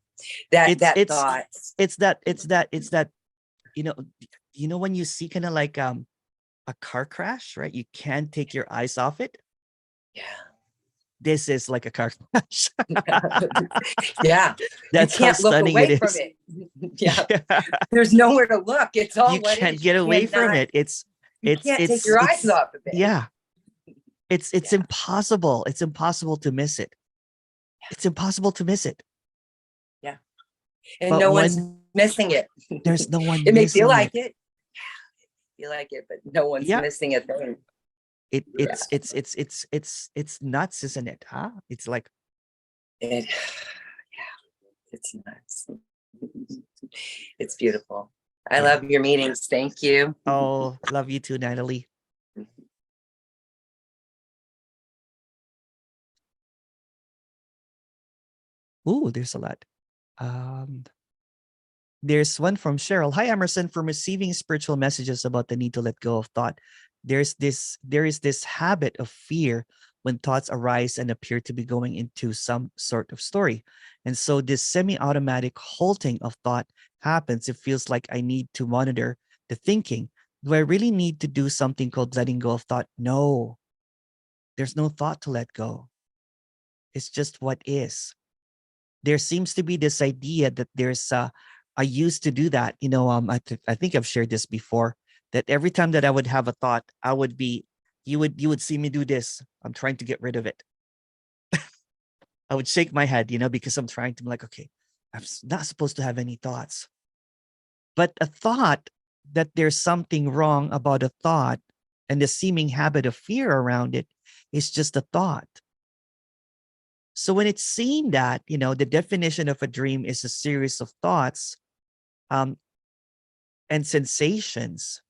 Speaker 7: That thought.
Speaker 1: It's that, you know, when you see kind of like a car crash, right? You can't take your eyes off it.
Speaker 7: Yeah.
Speaker 1: This is like a car crash.
Speaker 7: Yeah.
Speaker 1: That's
Speaker 7: you
Speaker 1: how
Speaker 7: can't look
Speaker 1: stunning
Speaker 7: away
Speaker 1: it
Speaker 7: from
Speaker 1: is.
Speaker 7: it. Yeah. There's nowhere to look. It's all
Speaker 1: You
Speaker 7: what
Speaker 1: can't
Speaker 7: is.
Speaker 1: get
Speaker 7: You
Speaker 1: away from
Speaker 7: cannot-
Speaker 1: it. It's
Speaker 7: You can't take your eyes off of it.
Speaker 1: yeah. It's
Speaker 7: Yeah.
Speaker 1: impossible. It's impossible to miss it. It's impossible to miss it.
Speaker 7: Yeah. And
Speaker 1: But
Speaker 7: no one's
Speaker 1: when
Speaker 7: missing it.
Speaker 1: there's no one
Speaker 7: It may feel
Speaker 1: missing
Speaker 7: like
Speaker 1: it.
Speaker 7: it. Feel like it, but no one's
Speaker 1: Yeah.
Speaker 7: missing a thing.
Speaker 1: It's nuts, isn't it? Huh? It's like
Speaker 7: Yeah, it's nuts. It's beautiful. I
Speaker 1: Yeah.
Speaker 7: love your meetings. Thank you.
Speaker 1: oh, love you too, Natalie. Ooh, there's a lot. There's one from Cheryl. Hi, Emerson. From receiving spiritual messages about the need to let go of thought, there is this habit of fear when thoughts arise and appear to be going into some sort of story. And so this semi-automatic halting of thought happens. It feels like I need to monitor the thinking. Do I really need to do something called letting go of thought? No, there's no thought to let go. It's just what is. There seems to be this idea that there's I used to do that, you know, I think I've shared this before, that every time that I would have a thought, I would be, you would see me do this. I'm trying to get rid of it. I would shake my head, you know, because I'm trying to be like, okay, not supposed to have any thoughts. But a thought that there's something wrong about a thought and the seeming habit of fear around it is just a thought. So when it's seen that, you know, the definition of a dream is a series of thoughts and sensations,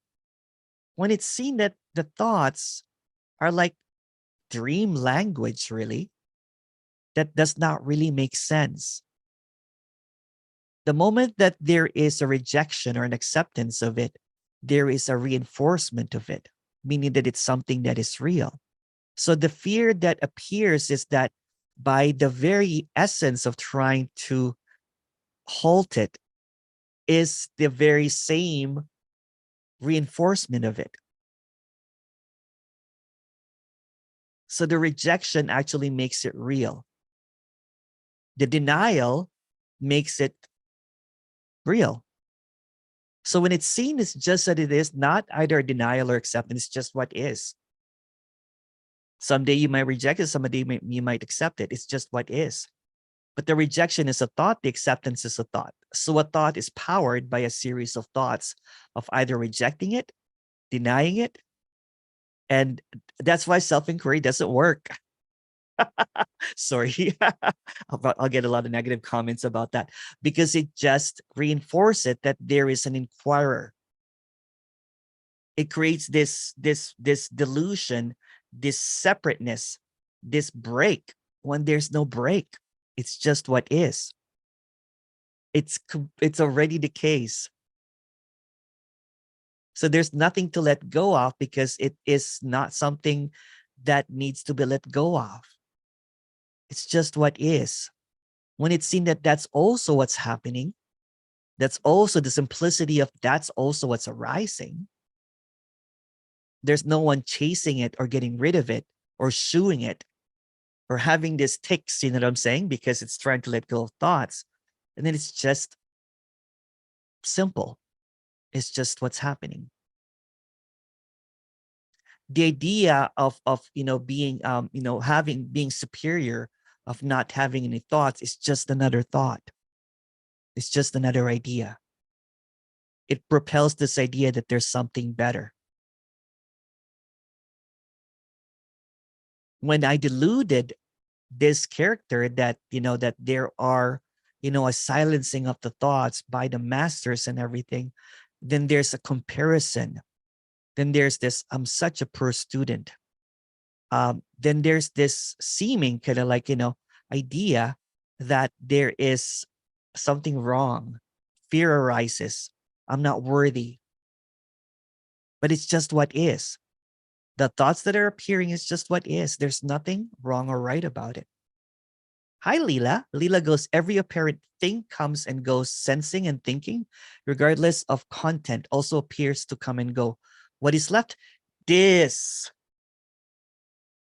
Speaker 1: when it's seen that the thoughts are like dream language, really, that does not really make sense. The moment that there is a rejection or an acceptance of it, there is a reinforcement of it, meaning that it's something that is real. So the fear that appears is that by the very essence of trying to halt it is the very same reinforcement of it. So the rejection actually makes it real. The denial makes it real. So when it's seen as just that it is, not either denial or acceptance, it's just what is. Someday you might reject it, someday you might accept it. It's just what is. But the rejection is a thought, the acceptance is a thought. So a thought is powered by a series of thoughts of either rejecting it, denying it, and that's why self-inquiry doesn't work. Sorry, I'll get a lot of negative comments about that because it just reinforces it that there is an inquirer. It creates this delusion, this separateness, this break when there's no break. It's just what is. It's already the case. So there's nothing to let go of because it is not something that needs to be let go of. It's just what is. When it's seen that that's also what's happening, that's also the simplicity of that's also what's arising. There's no one chasing it or getting rid of it or shooing it or having this tics, you know what I'm saying? Because it's trying to let go of thoughts. And then it's just simple. It's just what's happening. The idea of being being superior, of not having any thoughts, is just another thought. It's just another idea. It propels this idea that there's something better. When I deluded this character that that there are a silencing of the thoughts by the masters and everything, then there's a comparison. Then there's this, I'm such a poor student. Then there's this seeming kind of like, idea that there is something wrong. Fear arises. I'm not worthy. but it's just what is. The thoughts that are appearing is just what is. There's nothing wrong or right about it. Hi, Leela. Leela goes, every apparent thing comes and goes, sensing and thinking, regardless of content, also appears to come and go. What is left? This.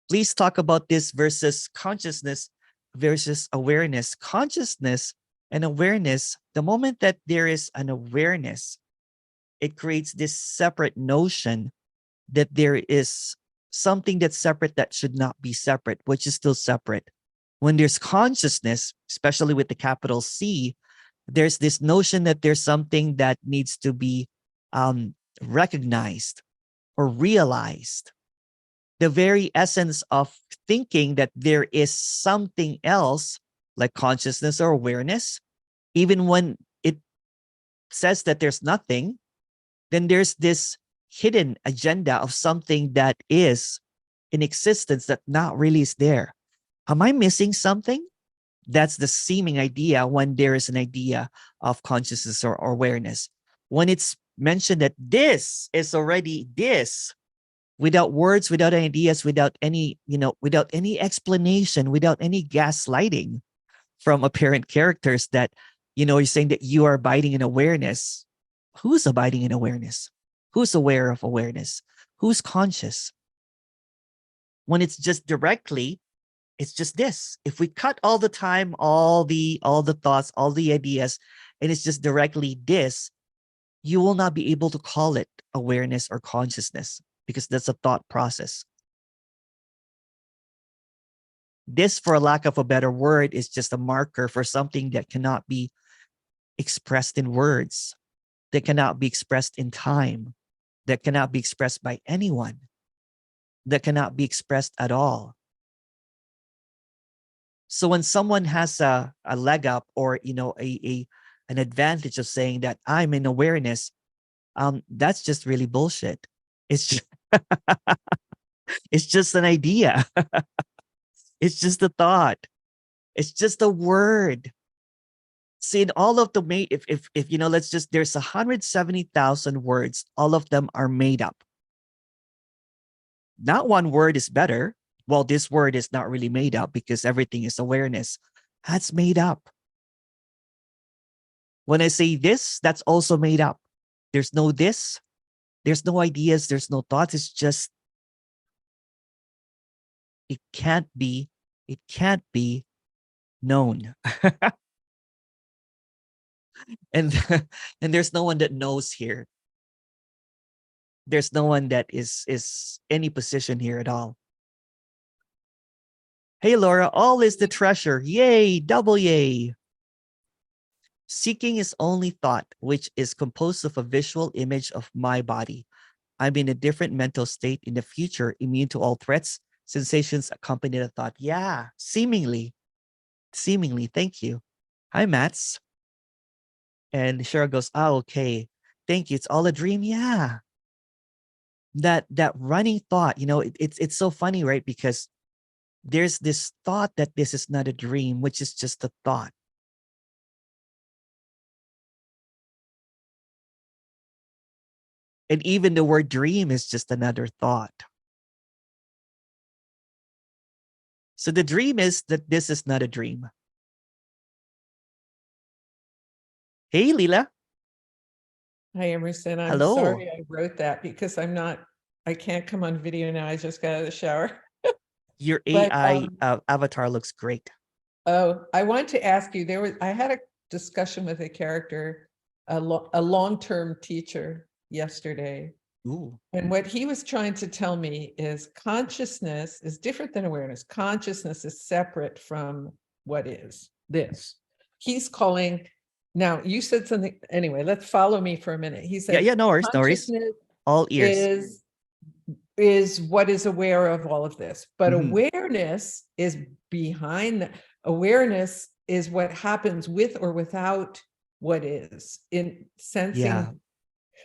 Speaker 1: Please talk about this versus consciousness versus awareness. Consciousness and awareness, the moment that there is an awareness, it creates this separate notion that there is something that's separate that should not be separate, which is still separate. When there's consciousness, especially with the capital C, there's this notion that there's something that needs to be recognized or realized. The very essence of thinking that there is something else, like consciousness or awareness, even when it says that there's nothing, then there's this hidden agenda of something that is in existence that not really is there. Am I missing something? That's the seeming idea when there is an idea of consciousness or awareness. When it's mentioned that this is already this, without words, without ideas, without any, without any explanation, without any gaslighting from apparent characters that, you're saying that you are abiding in awareness. Who's abiding in awareness? Who's aware of awareness? Who's conscious? When it's just directly, it's just this. If we cut all the time, all the thoughts, all the ideas, and it's just directly this, you will not be able to call it awareness or consciousness, because that's a thought process. This, for a lack of a better word, is just a marker for something that cannot be expressed in words, that cannot be expressed in time, that cannot be expressed by anyone, that cannot be expressed at all. So when someone has a leg up, or an advantage of saying that I'm in awareness, that's just really bullshit. It's just, it's just an idea. It's just a thought. It's just a word. See, in all of the if let's just, there's 170,000 words. All of them are made up. Not one word is better. Well, this word is not really made up because everything is awareness. That's made up. When I say this, that's also made up. There's no this. There's no ideas. There's no thoughts. It's just, it can't be known. and and there's no one that knows here. There's no one that is any position here at all. Hey, Laura, all is the treasure. Yay, double yay. Seeking is only thought, which is composed of a visual image of my body. I'm in a different mental state in the future, immune to all threats. Sensations accompany the thought. Yeah, seemingly. Thank you. Hi, Mats. And Cheryl goes, oh, okay. Thank you. It's all a dream. Yeah. That running thought, it's so funny, right? Because there's this thought that this is not a dream, which is just a thought. And even the word dream is just another thought. So the dream is that this is not a dream. Hey, Leela.
Speaker 8: Hi, Emerson. I'm
Speaker 1: Hello.
Speaker 8: sorry I wrote that because I can't come on video now. I just got out of the shower.
Speaker 1: Your
Speaker 8: But,
Speaker 1: AI avatar looks great.
Speaker 8: Oh, I want to ask you, I had a discussion with a character, a long-term teacher yesterday.
Speaker 1: Ooh.
Speaker 8: And what he was trying to tell me is consciousness is different than awareness. Consciousness is separate from what is this. He's calling, now you said something, anyway, let's follow me for a minute. He said,
Speaker 1: Yeah, no worries, no worries.
Speaker 8: consciousness
Speaker 1: All ears.
Speaker 8: is what is aware of all of this, but
Speaker 1: Mhm.
Speaker 8: awareness is behind that. Awareness is what happens with or without what is in sensing.
Speaker 1: Yeah.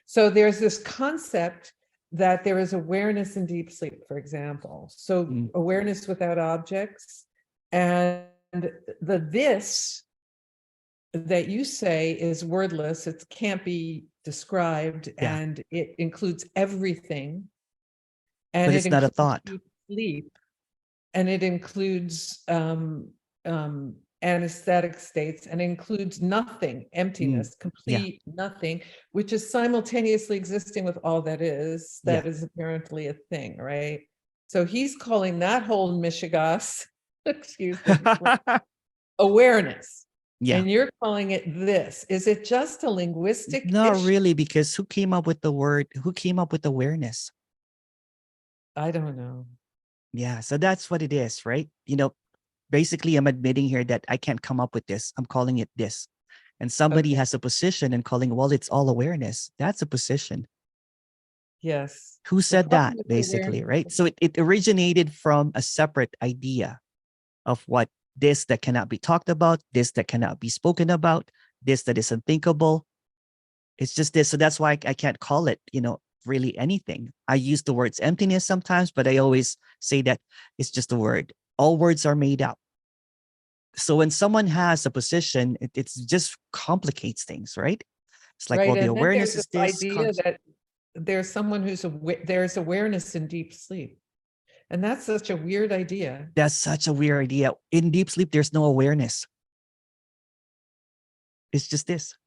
Speaker 8: So there's this concept that there is awareness in deep sleep, for example. So awareness without objects, and the this that you say is wordless. It can't be described,
Speaker 1: Yeah.
Speaker 8: and it includes everything. And
Speaker 1: But
Speaker 8: it
Speaker 1: it's not a
Speaker 8: includes
Speaker 1: thought.
Speaker 8: deep sleep, and it includes anesthetic states, and includes nothing, emptiness, complete nothing, which is simultaneously existing with all that is apparently a thing, right? So he's calling that whole mishigas, excuse me, awareness.
Speaker 1: Yeah.
Speaker 8: And you're calling it this. Is it just a linguistic
Speaker 1: Not
Speaker 8: issue?
Speaker 1: really, because who came up with the word? Who came up with awareness?
Speaker 8: I don't know.
Speaker 1: Yeah. So that's what it is, right? Basically, I'm admitting here that I can't come up with this. I'm calling it this. And somebody
Speaker 8: Okay.
Speaker 1: has a position and calling, well, it's all awareness. That's a position.
Speaker 8: Yes.
Speaker 1: Who
Speaker 8: The
Speaker 1: said
Speaker 8: problem
Speaker 1: that,
Speaker 8: with
Speaker 1: basically,
Speaker 8: awareness-
Speaker 1: right? So it originated from a separate idea of what this that cannot be talked about, this that cannot be spoken about, this that is unthinkable. It's just this. So that's why I can't call it, really anything. I use the words emptiness sometimes, but I always say that it's just a word. All words are made up. So when someone has a position, it's just complicates things, right? It's like,
Speaker 8: right.
Speaker 1: well, the
Speaker 8: And then
Speaker 1: awareness
Speaker 8: there's
Speaker 1: is
Speaker 8: this
Speaker 1: this.
Speaker 8: idea that there's someone who's there's awareness in deep sleep. And that's such a weird idea.
Speaker 1: That's such a weird idea. In deep sleep, there's no awareness. It's just this.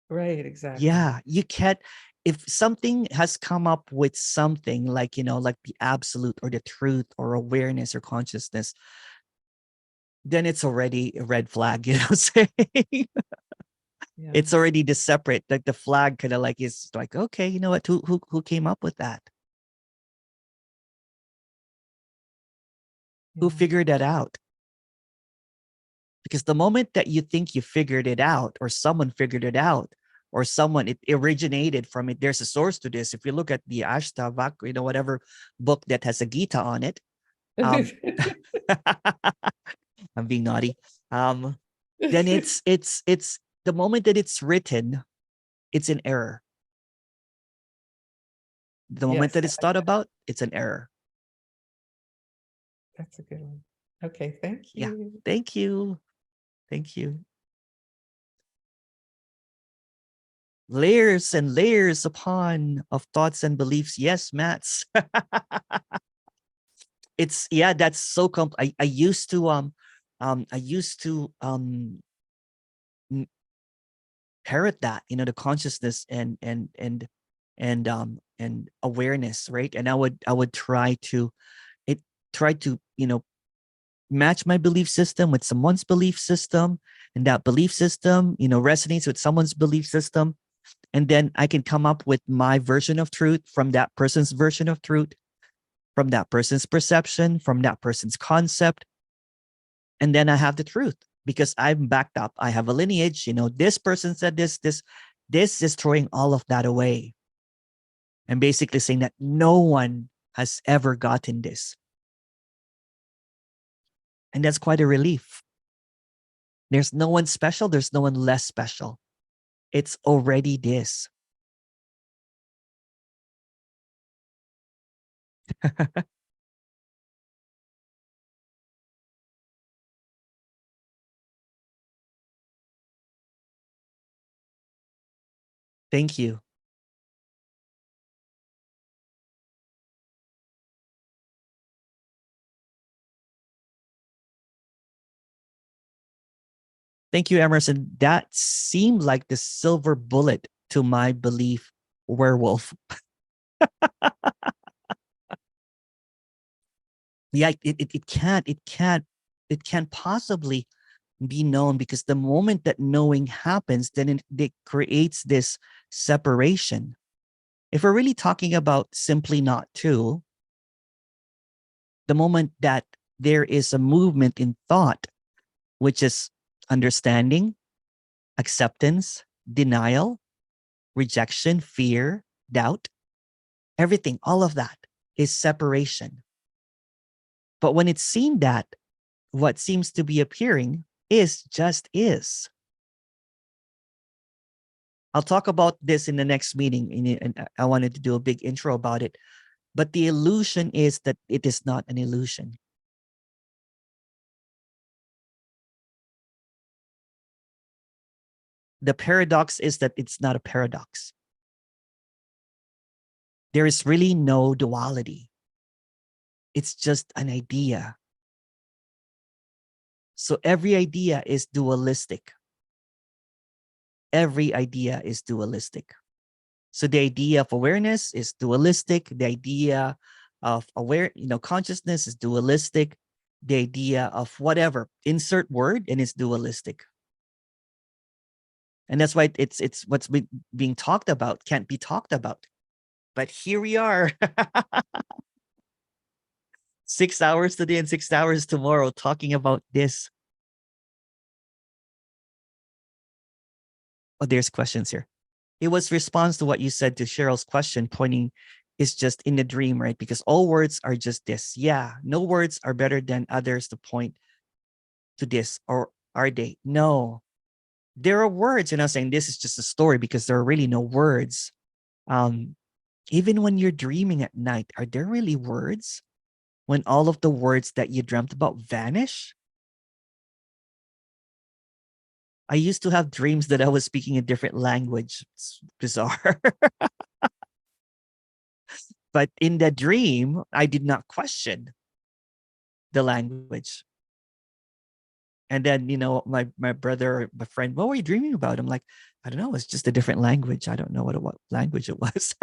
Speaker 8: Right, exactly.
Speaker 1: Yeah, you can't. If something has come up with something like, like the absolute or the truth or awareness or consciousness, then it's already a red flag, saying
Speaker 8: Yeah.
Speaker 1: it's already the separate, like the flag kind of like is like, okay, you know what? Who came up with that? Who
Speaker 8: Yeah.
Speaker 1: figured that out? Because the moment that you think you figured it out, or someone figured it out, or someone, it originated from it, there's a source to this. If you look at the Ashtavakra, whatever book that has a Gita on it, I'm being naughty. Then it's the moment that it's written, it's an error. The moment
Speaker 8: Yes,
Speaker 1: that it's thought about, it's an error.
Speaker 8: that's a good one. Okay, thank
Speaker 1: Yeah.
Speaker 8: you.
Speaker 1: Thank you. Thank you. Layers and layers upon of thoughts and beliefs. Yes, Mats. That's so I used to parrot that, the consciousness and awareness, right? And I would try to match my belief system with someone's belief system, and that belief system resonates with someone's belief system, and then I can come up with my version of truth from that person's version of truth, from that person's perception, from that person's concept, and then I have the truth because I'm backed up. I have a lineage. This person said this is throwing all of that away and basically saying that no one has ever gotten this. And that's quite a relief. There's no one special. There's no one less special. It's already this. Thank you. Thank you, Emerson. That seemed like the silver bullet to my belief werewolf. Yeah, it can't possibly be known, because the moment that knowing happens, then it creates this separation. If we're really talking about simply not two, the moment that there is a movement in thought, which is understanding, acceptance, denial, rejection, fear, doubt, everything, all of that is separation. But when it's seen that what seems to be appearing is just is. I'll talk about this in the next meeting, and I wanted to do a big intro about it. But the illusion is that it is not an illusion. The paradox is that it's not a paradox. There is really no duality. It's just an idea. So every idea is dualistic. Every idea is dualistic. So the idea of awareness is dualistic. The idea of consciousness is dualistic. The idea of whatever, insert word, and it's dualistic. And that's why it's what's being talked about can't be talked about. But here we are. 6 hours today and 6 hours tomorrow talking about this. Oh, there's questions here. It was response to what you said to Cheryl's question, pointing is just in the dream, right? Because all words are just this. Yeah, no words are better than others to point to this, or are they? No, there are words. And I'm saying this is just a story because there are really no words. Even when you're dreaming at night, are there really words? When all of the words that you dreamt about vanish? I used to have dreams that I was speaking a different language. It's bizarre. But in the dream, I did not question the language. And then, my brother, my friend, what were you dreaming about? I'm like, I don't know. It's just a different language. I don't know what language it was.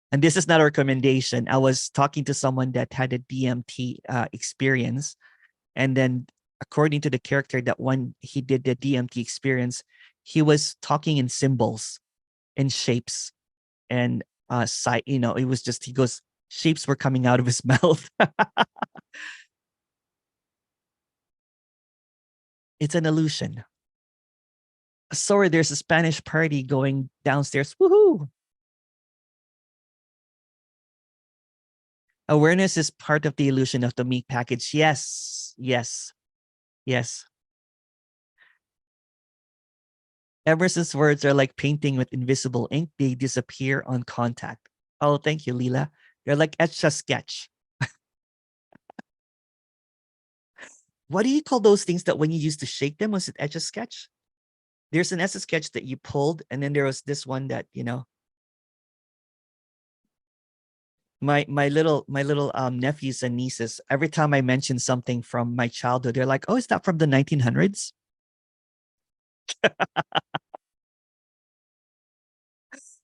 Speaker 1: And this is not a recommendation. I was talking to someone that had a DMT experience. And then according to the character, that when he did the DMT experience, he was talking in symbols and shapes and sight. It was just, he goes, shapes were coming out of his mouth. It's an illusion. Sorry, there's a Spanish party going downstairs. Woohoo! Awareness is part of the illusion of the meat package. Yes, yes, yes. Emerson's words are like painting with invisible ink. They disappear on contact. Oh, thank you, Leela. They're like etch-a-sketch. What do you call those things that when you used to shake them? Was it etch-a-sketch? There's an etch-a-sketch that you pulled, and then there was this one that, my little nephews and nieces, every time I mention something from my childhood, they're like, oh, is that from the 1900s?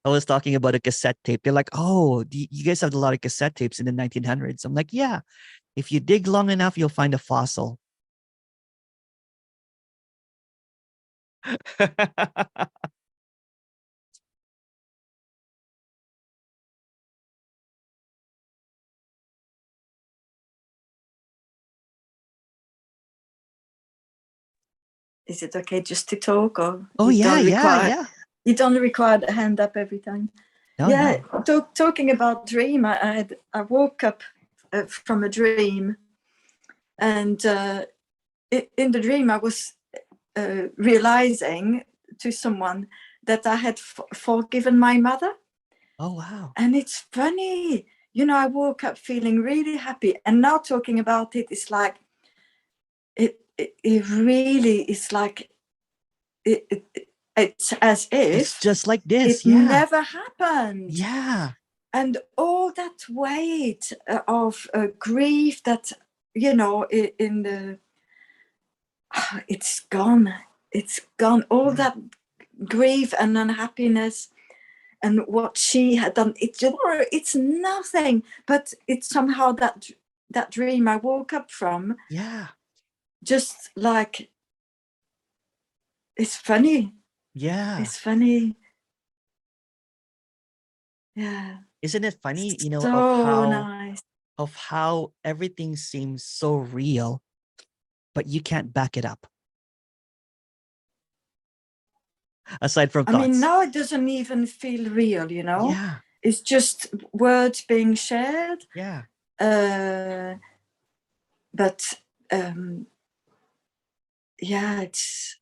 Speaker 1: I was talking about a cassette tape. They're like, oh, you guys have a lot of cassette tapes in the 1900s. I'm like, yeah, if you dig long enough, you'll find a fossil.
Speaker 6: Is it okay just to talk, or
Speaker 1: Oh, yeah.
Speaker 6: You don't require the hand up every time?
Speaker 1: No,
Speaker 6: yeah,
Speaker 1: no.
Speaker 6: Talking about dream, I woke up from a dream, and in the dream I was realizing to someone that I had forgiven my mother.
Speaker 1: Oh, wow.
Speaker 6: And it's funny, I woke up feeling really happy, and now talking about it, it's like it really is like it's as if
Speaker 1: it's just like this.
Speaker 6: It
Speaker 1: Yeah.
Speaker 6: never happened.
Speaker 1: Yeah.
Speaker 6: And all that weight of grief that, in the, it's gone. It's gone. All that grief and unhappiness and what she had done, it's nothing, but it's somehow that dream I woke up from.
Speaker 1: Yeah.
Speaker 6: Just like, it's funny.
Speaker 1: Yeah.
Speaker 6: It's funny. Yeah.
Speaker 1: Isn't it funny,
Speaker 6: So nice.
Speaker 1: of how everything seems so real, but you can't back it up? Aside from thoughts.
Speaker 6: I mean, now it doesn't even feel real,
Speaker 1: Yeah.
Speaker 6: It's just words being shared.
Speaker 1: Yeah.
Speaker 6: But it's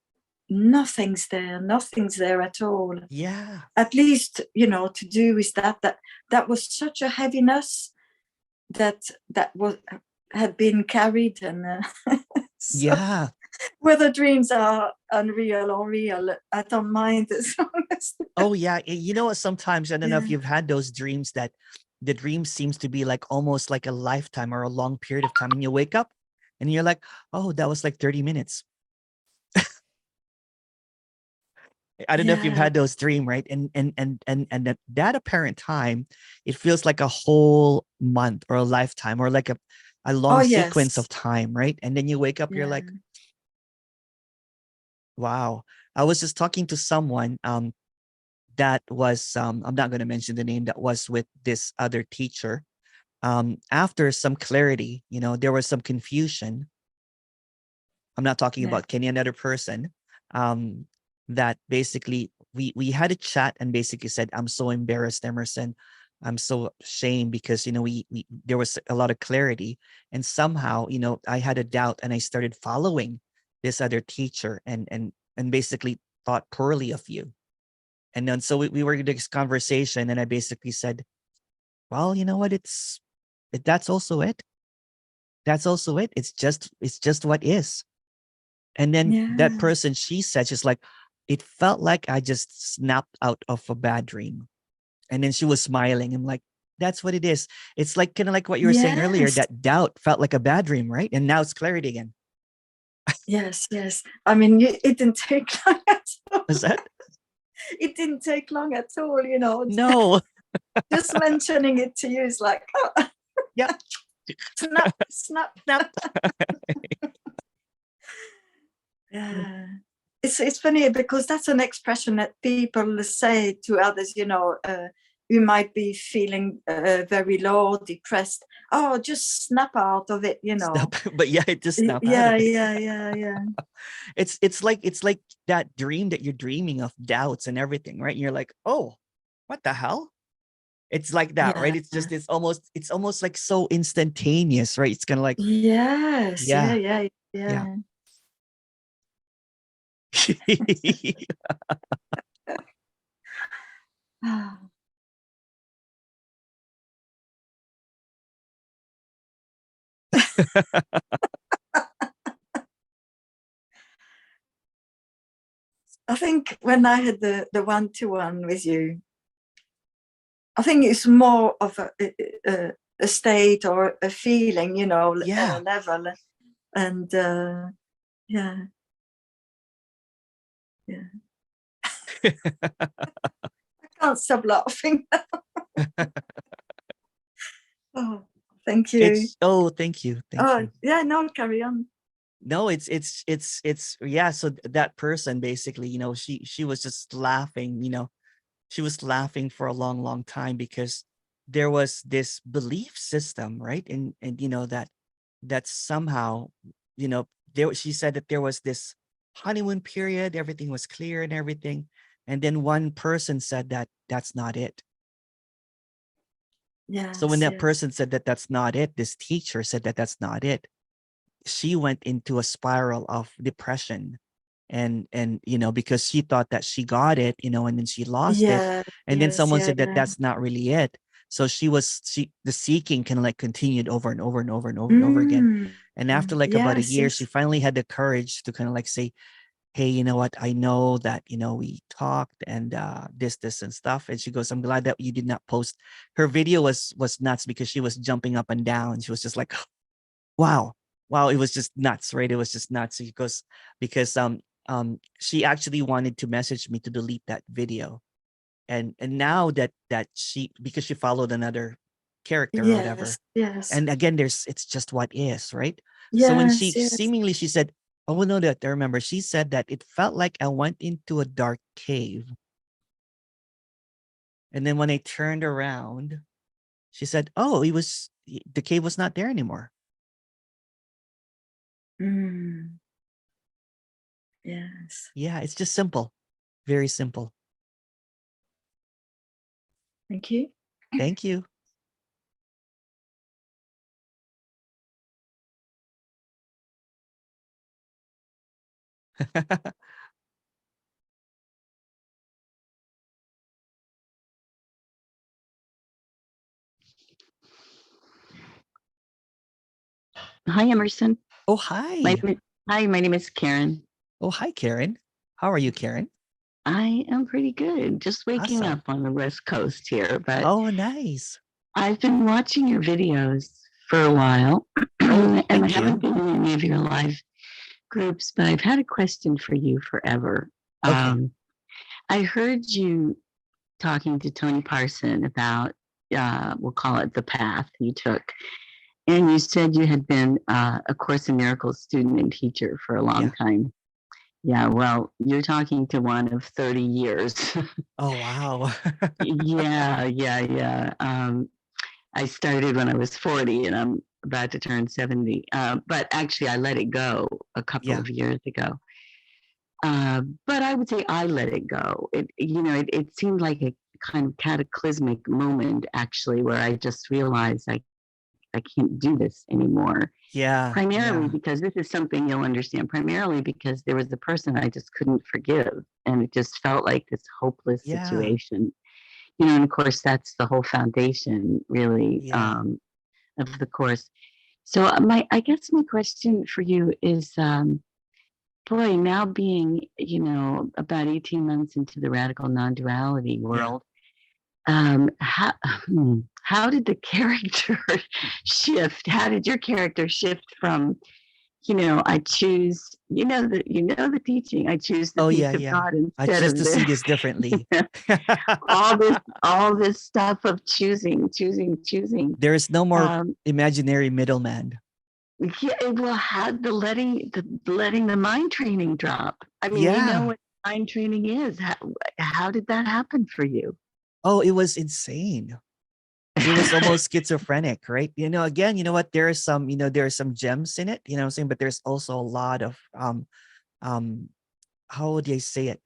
Speaker 6: nothing's there at all.
Speaker 1: Yeah.
Speaker 6: At least, to do with that was such a heaviness that had been carried, and
Speaker 1: Yeah.
Speaker 6: whether dreams are unreal or real, I don't mind as long as.
Speaker 1: Oh yeah, you know what? Sometimes I don't know if
Speaker 6: Yeah.
Speaker 1: you've had those dreams that the dream seems to be like almost like a lifetime or a long period of time, and you wake up and you're like, oh, that was like 30 minutes. I don't know if you've
Speaker 6: Yeah.
Speaker 1: had those dream, right? And that apparent time, it feels like a whole month or a lifetime or like a long
Speaker 6: Oh
Speaker 1: sequence of
Speaker 6: yes.
Speaker 1: time, right? And then you wake up, you're
Speaker 6: Yeah.
Speaker 1: like, wow. I was just talking to someone that was I'm not going to mention the name, that was with this other teacher. After some clarity, you know, there was some confusion. I'm not talking
Speaker 6: Yeah.
Speaker 1: about Kenny, another person. Um, that basically we had a chat and basically said, I'm so embarrassed, Emerson. I'm so ashamed because you know we there was a lot of clarity, and somehow you know I had a doubt and I started following this other teacher and basically thought poorly of you. And then so we were in this conversation and I basically said, well, you know what, that's also it. That's also it. It's just what is. And then that
Speaker 6: Yeah.
Speaker 1: person, she said, she's like, it felt like I just snapped out of a bad dream. And then she was smiling. I'm like, that's what it is. It's like kind of like what you were saying earlier,
Speaker 6: Yes.
Speaker 1: that doubt felt like a bad dream, right? And now it's clarity again.
Speaker 6: Yes. Yes. I mean, it didn't take long at all.
Speaker 1: Is that?
Speaker 6: It didn't take long at all. You know,
Speaker 1: No.
Speaker 6: just mentioning it to you is like, oh,
Speaker 1: Yep.
Speaker 6: snap, snap.
Speaker 1: Snap.
Speaker 6: Yeah. It's funny because that's an expression that people say to others, you know, you might be feeling very low, depressed. Oh, just snap out of it, you know.
Speaker 1: Snap. But yeah, it just snapped out
Speaker 6: Yeah,
Speaker 1: of it.
Speaker 6: yeah.
Speaker 1: It's like that dream that you're dreaming of doubts and everything, right? And you're like, oh, what the hell? It's like that, right?
Speaker 6: Yeah.
Speaker 1: It's almost like so instantaneous, right? It's kind of like,
Speaker 6: Yes,
Speaker 1: yeah,
Speaker 6: yeah.
Speaker 1: yeah.
Speaker 6: I think when I had the one-to-one with you, I think it's more of a state or a feeling, you know,
Speaker 1: Yeah.
Speaker 6: a level. And yeah. I can't stop laughing. Oh, thank you.
Speaker 1: Thank you. Thank
Speaker 6: Oh,
Speaker 1: you.
Speaker 6: yeah, no, carry on.
Speaker 1: No, it's yeah. So that person basically, you know, she was just laughing, you know, she was laughing for a long, long time because there was this belief system, right? And you know that somehow, you know, she said that there was this honeymoon period, everything was clear and everything. And then one person said that that's not it. So when
Speaker 6: Yes,
Speaker 1: that
Speaker 6: yes.
Speaker 1: person said that that's not it, this teacher said that that's not it, she went into a spiral of depression. And you know, because she thought that she got it, you know, and then she lost it.
Speaker 6: Yeah,
Speaker 1: And then
Speaker 6: yes,
Speaker 1: someone
Speaker 6: yeah,
Speaker 1: said that
Speaker 6: yeah.
Speaker 1: that's not really it. So the seeking kind of like continued over and over and over and over and over again. And after like about a
Speaker 6: Yes,
Speaker 1: year, she
Speaker 6: yes.
Speaker 1: finally had the courage to kind of like say, hey, you know what, I know that, you know, we talked and this and stuff. And she goes, I'm glad that you did not post. Her video was nuts because she was jumping up and down. She was just like, wow, it was just nuts, right? It was just nuts. She goes, because she actually wanted to message me to delete that video. And now that she, because she followed another character or whatever.
Speaker 6: Yes, yes.
Speaker 1: And again, it's just what is, right? So when
Speaker 6: Yes,
Speaker 1: she
Speaker 6: yes.
Speaker 1: seemingly, she said, oh no, that I remember, she said that it felt like I went into a dark cave. And then when I turned around, she said, oh, the cave was not there anymore.
Speaker 6: Yes.
Speaker 1: Yeah, it's just simple. Very simple.
Speaker 6: Thank you.
Speaker 1: Thank you.
Speaker 9: Hi, Emerson.
Speaker 1: Oh, hi.
Speaker 9: Hi, my name is Karen.
Speaker 1: Oh, hi, Karen. How are you, Karen?
Speaker 9: I am pretty good. Just waking
Speaker 1: Awesome.
Speaker 9: up on the West Coast here, but
Speaker 1: Oh, nice.
Speaker 9: I've been watching your videos for a while,
Speaker 1: Oh,
Speaker 9: and I
Speaker 1: thank
Speaker 9: haven't
Speaker 1: you.
Speaker 9: been in any of your live groups, but I've had a question for you forever.
Speaker 1: Okay.
Speaker 9: I heard you talking to Tony Parson about, we'll call it the path you took. And you said you had been a Course in Miracles student and teacher for a long
Speaker 1: Yeah.
Speaker 9: time. Yeah, well, you're talking to one of 30 years.
Speaker 1: Oh, wow.
Speaker 9: Yeah. I started when I was 40 and I'm about to turn 70. But actually, I let it go a couple
Speaker 1: Yeah.
Speaker 9: of years ago. But I would say I let it go. It seemed like a kind of cataclysmic moment, actually, where I just realized I can't do this anymore.
Speaker 1: Yeah.
Speaker 9: Primarily
Speaker 1: Yeah.
Speaker 9: because this is something you'll understand. Primarily because there was a person I just couldn't forgive, and it just felt like this hopeless
Speaker 1: Yeah.
Speaker 9: situation. And of course, that's the whole foundation, really,
Speaker 1: Yeah.
Speaker 9: of the course. So, I guess my question for you is, boy, now being, about 18 months into the radical non-duality
Speaker 1: Yeah.
Speaker 9: world, how did the character shift? How did your character shift from, I choose, the teaching, I choose the
Speaker 1: Oh,
Speaker 9: peace
Speaker 1: yeah.
Speaker 9: of
Speaker 1: Yeah.
Speaker 9: God
Speaker 1: I
Speaker 9: instead
Speaker 1: choose
Speaker 9: of
Speaker 1: to see this differently.
Speaker 9: all this stuff of choosing.
Speaker 1: There is no more
Speaker 9: Um,
Speaker 1: imaginary middleman.
Speaker 9: yeah, well, how letting the mind training drop. I mean, you know
Speaker 1: Yeah.
Speaker 9: what mind training is. How did that happen for you?
Speaker 1: Oh, it was insane. It was almost schizophrenic, right? Again, you know what? There are some gems in it, what I'm saying? But there's also a lot of how would I say it?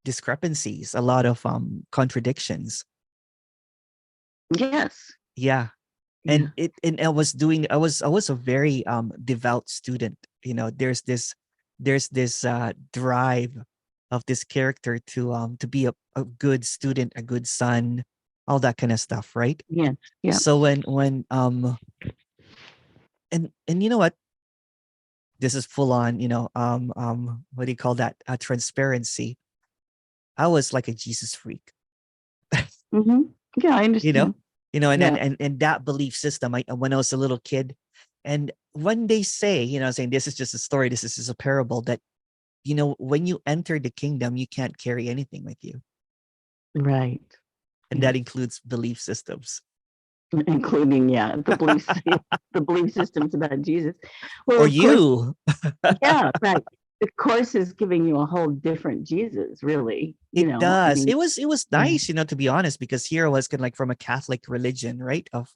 Speaker 1: Discrepancies, a lot of contradictions.
Speaker 9: Yes.
Speaker 1: Yeah.
Speaker 9: Yeah.
Speaker 1: And I was a very devout student. There's this drive of this character to be a good student, a good son, all that kind of stuff, right?
Speaker 9: Yeah. Yeah.
Speaker 1: So when and you know what? This is full on, what do you call that? Transparency. I was like a Jesus freak.
Speaker 9: Mm-hmm. Yeah, I
Speaker 1: you know
Speaker 9: understand.
Speaker 1: and
Speaker 9: Yeah.
Speaker 1: and that belief system, when I was a little kid, and when they say, saying this is just a story, this is just a parable, that when you enter the kingdom, you can't carry anything with you,
Speaker 9: Right.
Speaker 1: and that includes belief systems,
Speaker 9: Including, the belief systems about Jesus. Well,
Speaker 1: or
Speaker 9: of course,
Speaker 1: you.
Speaker 9: yeah, right. The course is giving you a whole different Jesus, really.
Speaker 1: It
Speaker 9: I
Speaker 1: does.
Speaker 9: mean,
Speaker 1: It was
Speaker 9: yeah.
Speaker 1: nice, to be honest, because here I was kind of like from a Catholic religion, right? Of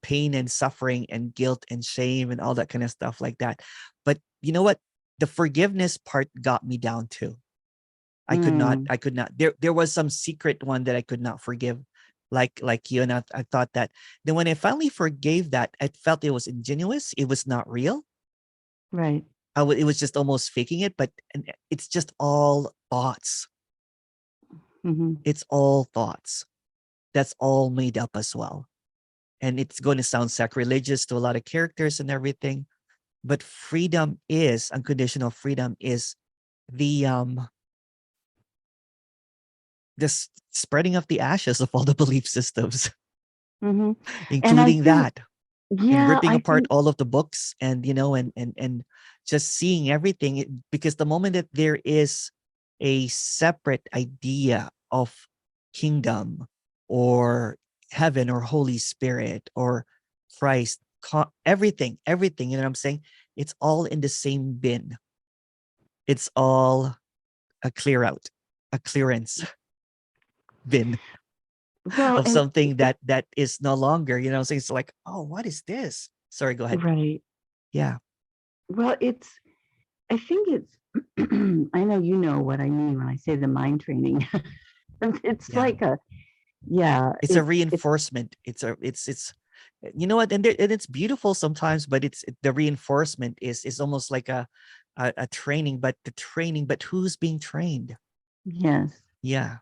Speaker 1: pain and suffering and guilt and shame and all that kind of stuff like that. But you know what? The forgiveness part got me down too. I could not. There was some secret one that I could not forgive, like you. And I thought that then when I finally forgave that, I felt it was ingenuous. It was not real.
Speaker 9: Right.
Speaker 1: It was just almost faking it, but it's just all thoughts.
Speaker 9: Mm-hmm.
Speaker 1: It's all thoughts. That's all made up as well. And it's going to sound sacrilegious to a lot of characters and everything, but freedom is unconditional freedom is the spreading of the ashes of all the belief systems,
Speaker 9: Mm-hmm. And I
Speaker 1: including
Speaker 9: think,
Speaker 1: that, and
Speaker 9: yeah,
Speaker 1: ripping
Speaker 9: I
Speaker 1: apart
Speaker 9: think,
Speaker 1: all of the books, and and just seeing everything, because the moment that there is a separate idea of kingdom or heaven or Holy Spirit or Christ, everything, you know what I'm saying? It's all in the same bin. It's all a clearance bin
Speaker 9: well,
Speaker 1: of something that is no longer, you know what I'm saying? It's like, oh, what is this? Sorry, go ahead.
Speaker 9: right.
Speaker 1: Yeah.
Speaker 9: Well, I think it's, I know you know what I mean when I say the mind training. It's
Speaker 1: Yeah.
Speaker 9: like
Speaker 1: It's a reinforcement. It's you know what? And it's beautiful sometimes, but the reinforcement is almost like a training, but who's being trained?
Speaker 9: yes.
Speaker 1: Yeah.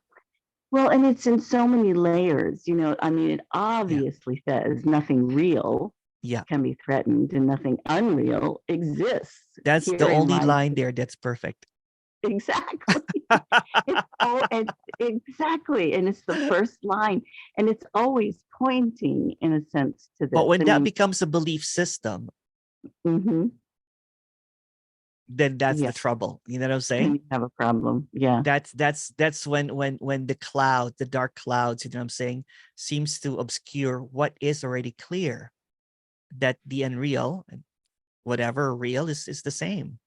Speaker 9: Well, and it's in so many layers, I mean, it
Speaker 1: Yeah.
Speaker 9: obviously says nothing real,
Speaker 1: Yeah.
Speaker 9: can be threatened, and nothing unreal exists.
Speaker 1: That's the
Speaker 9: Herein
Speaker 1: only
Speaker 9: lies
Speaker 1: line there that's perfect.
Speaker 9: exactly. It's all and exactly, and it's the first line, and it's always pointing in a sense to
Speaker 1: But
Speaker 9: this.
Speaker 1: when
Speaker 9: I
Speaker 1: that
Speaker 9: mean,
Speaker 1: becomes a belief system,
Speaker 9: mhm,
Speaker 1: then that's
Speaker 9: yeah,
Speaker 1: the trouble. You know what I'm
Speaker 9: then
Speaker 1: saying?
Speaker 9: you have a problem. Yeah.
Speaker 1: That's when the cloud, the dark clouds, you know what I'm saying, seems to obscure what is already clear. That the unreal, whatever real is the same.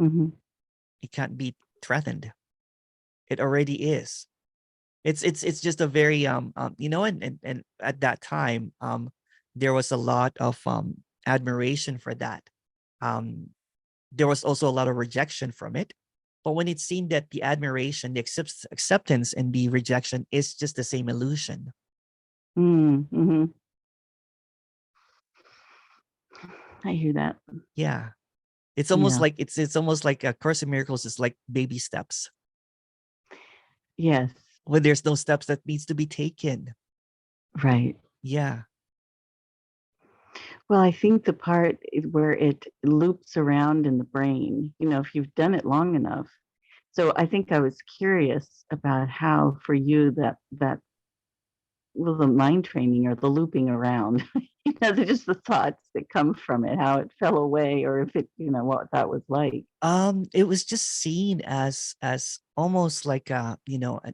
Speaker 9: Hmm.
Speaker 1: It can't be threatened. It already is. It's just a very and at that time there was a lot of admiration for that. There was also a lot of rejection from it. But when it seemed that the admiration, the acceptance, and the rejection is just the same illusion.
Speaker 9: Mm-hmm. I hear that.
Speaker 1: Yeah. It's almost
Speaker 9: Yeah.
Speaker 1: like it's almost like a Course in Miracles is like baby steps.
Speaker 9: Yes.
Speaker 1: When there's no steps that needs to be taken.
Speaker 9: Right.
Speaker 1: Yeah.
Speaker 9: Well, I think the part is where it loops around in the brain, if you've done it long enough. So I think I was curious about how for you that well, the mind training or the looping around, they're just the thoughts that come from it, how it fell away, or if it, what that was like.
Speaker 1: It was just seen as almost like and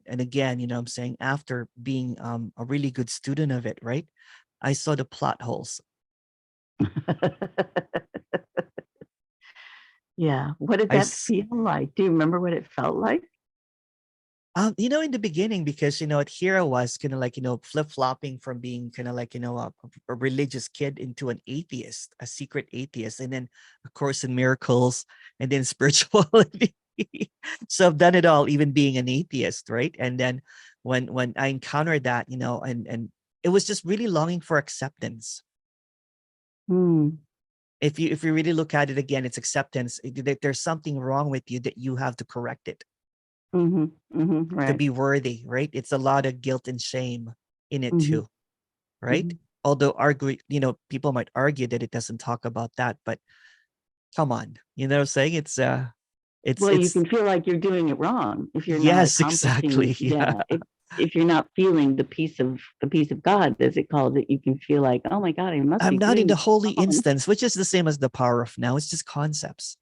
Speaker 1: again, I'm saying, after being a really good student of it, right? I saw the plot holes.
Speaker 9: Yeah. What did that feel like? Do you remember what it felt like?
Speaker 1: In the beginning, because here I was kind of like, flip-flopping from being kind of like, a religious kid into an atheist, a secret atheist, and then A Course in Miracles, and then spirituality. So I've done it all, even being an atheist, right? And then when I encountered that, and it was just really longing for acceptance. If you really look at it again, it's acceptance. There's something wrong with you that you have to correct it.
Speaker 9: Right.
Speaker 1: To be worthy, right? It's a lot of guilt and shame in it too, right? Although people might argue that it doesn't talk about that, but come on, you know what I'm saying? It's
Speaker 9: well, you can feel like you're doing it wrong if you're not
Speaker 1: yes,
Speaker 9: accomplishing.
Speaker 1: exactly. Yeah.
Speaker 9: If you're not feeling the peace of God, as it calls it, you can feel like, oh my God, I must
Speaker 1: I'm
Speaker 9: be
Speaker 1: not in
Speaker 9: doing
Speaker 1: the
Speaker 9: this
Speaker 1: holy
Speaker 9: wrong.
Speaker 1: instance, which is the same as the power of now. It's just concepts.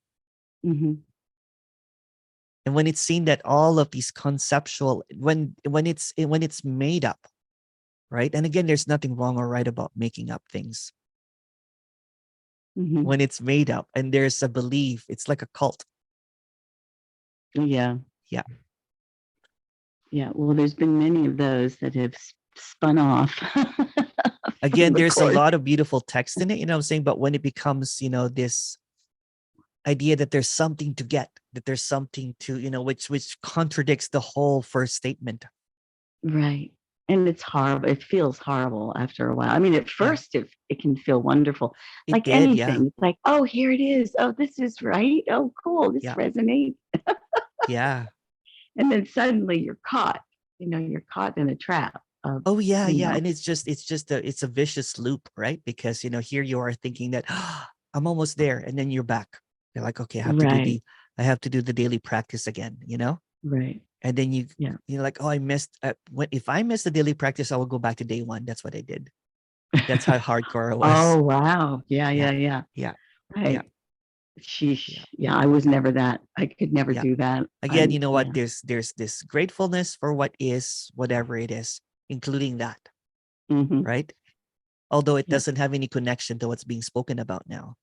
Speaker 1: And when it's seen that all of these conceptual, when it's made up, right? And again, there's nothing wrong or right about making up things. When it's made up and there's a belief, it's like a cult.
Speaker 9: Yeah.
Speaker 1: Yeah.
Speaker 9: Yeah. Well, there's been many of those that have spun off.
Speaker 1: Again,
Speaker 9: the
Speaker 1: there's a
Speaker 9: Course.
Speaker 1: lot of beautiful text in it, you know what I'm saying? But when it becomes, this idea that there's something to get, that there's something to, which contradicts the whole first statement.
Speaker 9: Right. And it's horrible. It feels horrible after a while. I mean, at first it can feel wonderful.
Speaker 1: It
Speaker 9: like
Speaker 1: did,
Speaker 9: anything.
Speaker 1: yeah.
Speaker 9: It's like, oh, here it is. Oh, this is right. Oh, cool. This resonates.
Speaker 1: Yeah.
Speaker 9: And then suddenly you're caught. You're caught in a trap.
Speaker 1: Oh yeah, yeah. And it's a vicious loop, right? Because here you are thinking that I'm almost there, and then you're back. You're like, okay, I have to do the daily practice again,
Speaker 9: Right.
Speaker 1: And then you're like, oh, I missed. If I missed the daily practice, I will go back to day one. That's what I did. That's how hardcore it was.
Speaker 9: Oh wow. Yeah. Right.
Speaker 1: Yeah.
Speaker 9: Sheesh. Yeah, I was never that. I could never do that.
Speaker 1: Again, you know what? There's this gratefulness for what is, whatever it is, including that. Right? Although it doesn't have any connection to what's being spoken about now.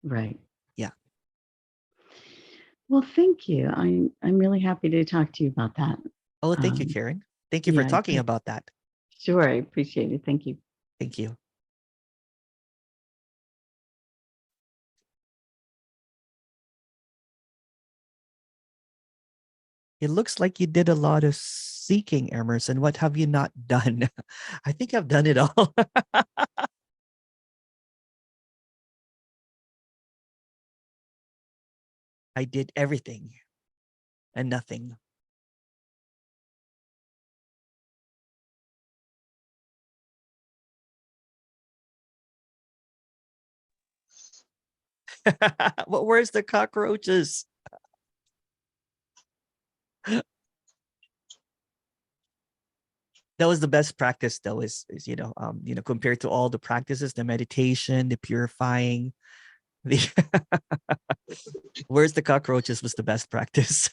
Speaker 9: Right.
Speaker 1: Yeah.
Speaker 9: Well, thank you. I'm really happy to talk to you about that.
Speaker 1: Oh, thank you, Karen. Thank you for talking about that.
Speaker 9: Sure, I appreciate it. Thank you.
Speaker 1: Thank you. It looks like you did a lot of seeking, Emerson. What have you not done? I think I've done it all. I did everything and nothing. But where's the cockroaches? That was the best practice though, is compared to all the practices, the meditation, the purifying, the where's the cockroaches was the best practice.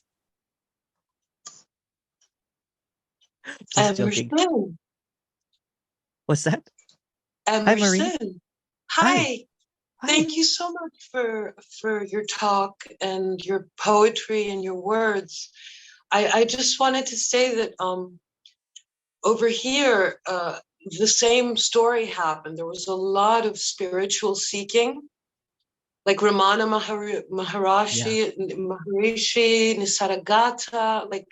Speaker 1: Just joking.
Speaker 10: Emerson.
Speaker 1: What's that? Hi, Marie.
Speaker 10: Emerson.
Speaker 1: Hi.
Speaker 10: Hi.
Speaker 1: Hi.
Speaker 10: Thank you so much for your talk and your poetry and your words. I just wanted to say that over here, the same story happened. There was a lot of spiritual seeking, like Ramana Maharishi, Nisargadatta. Like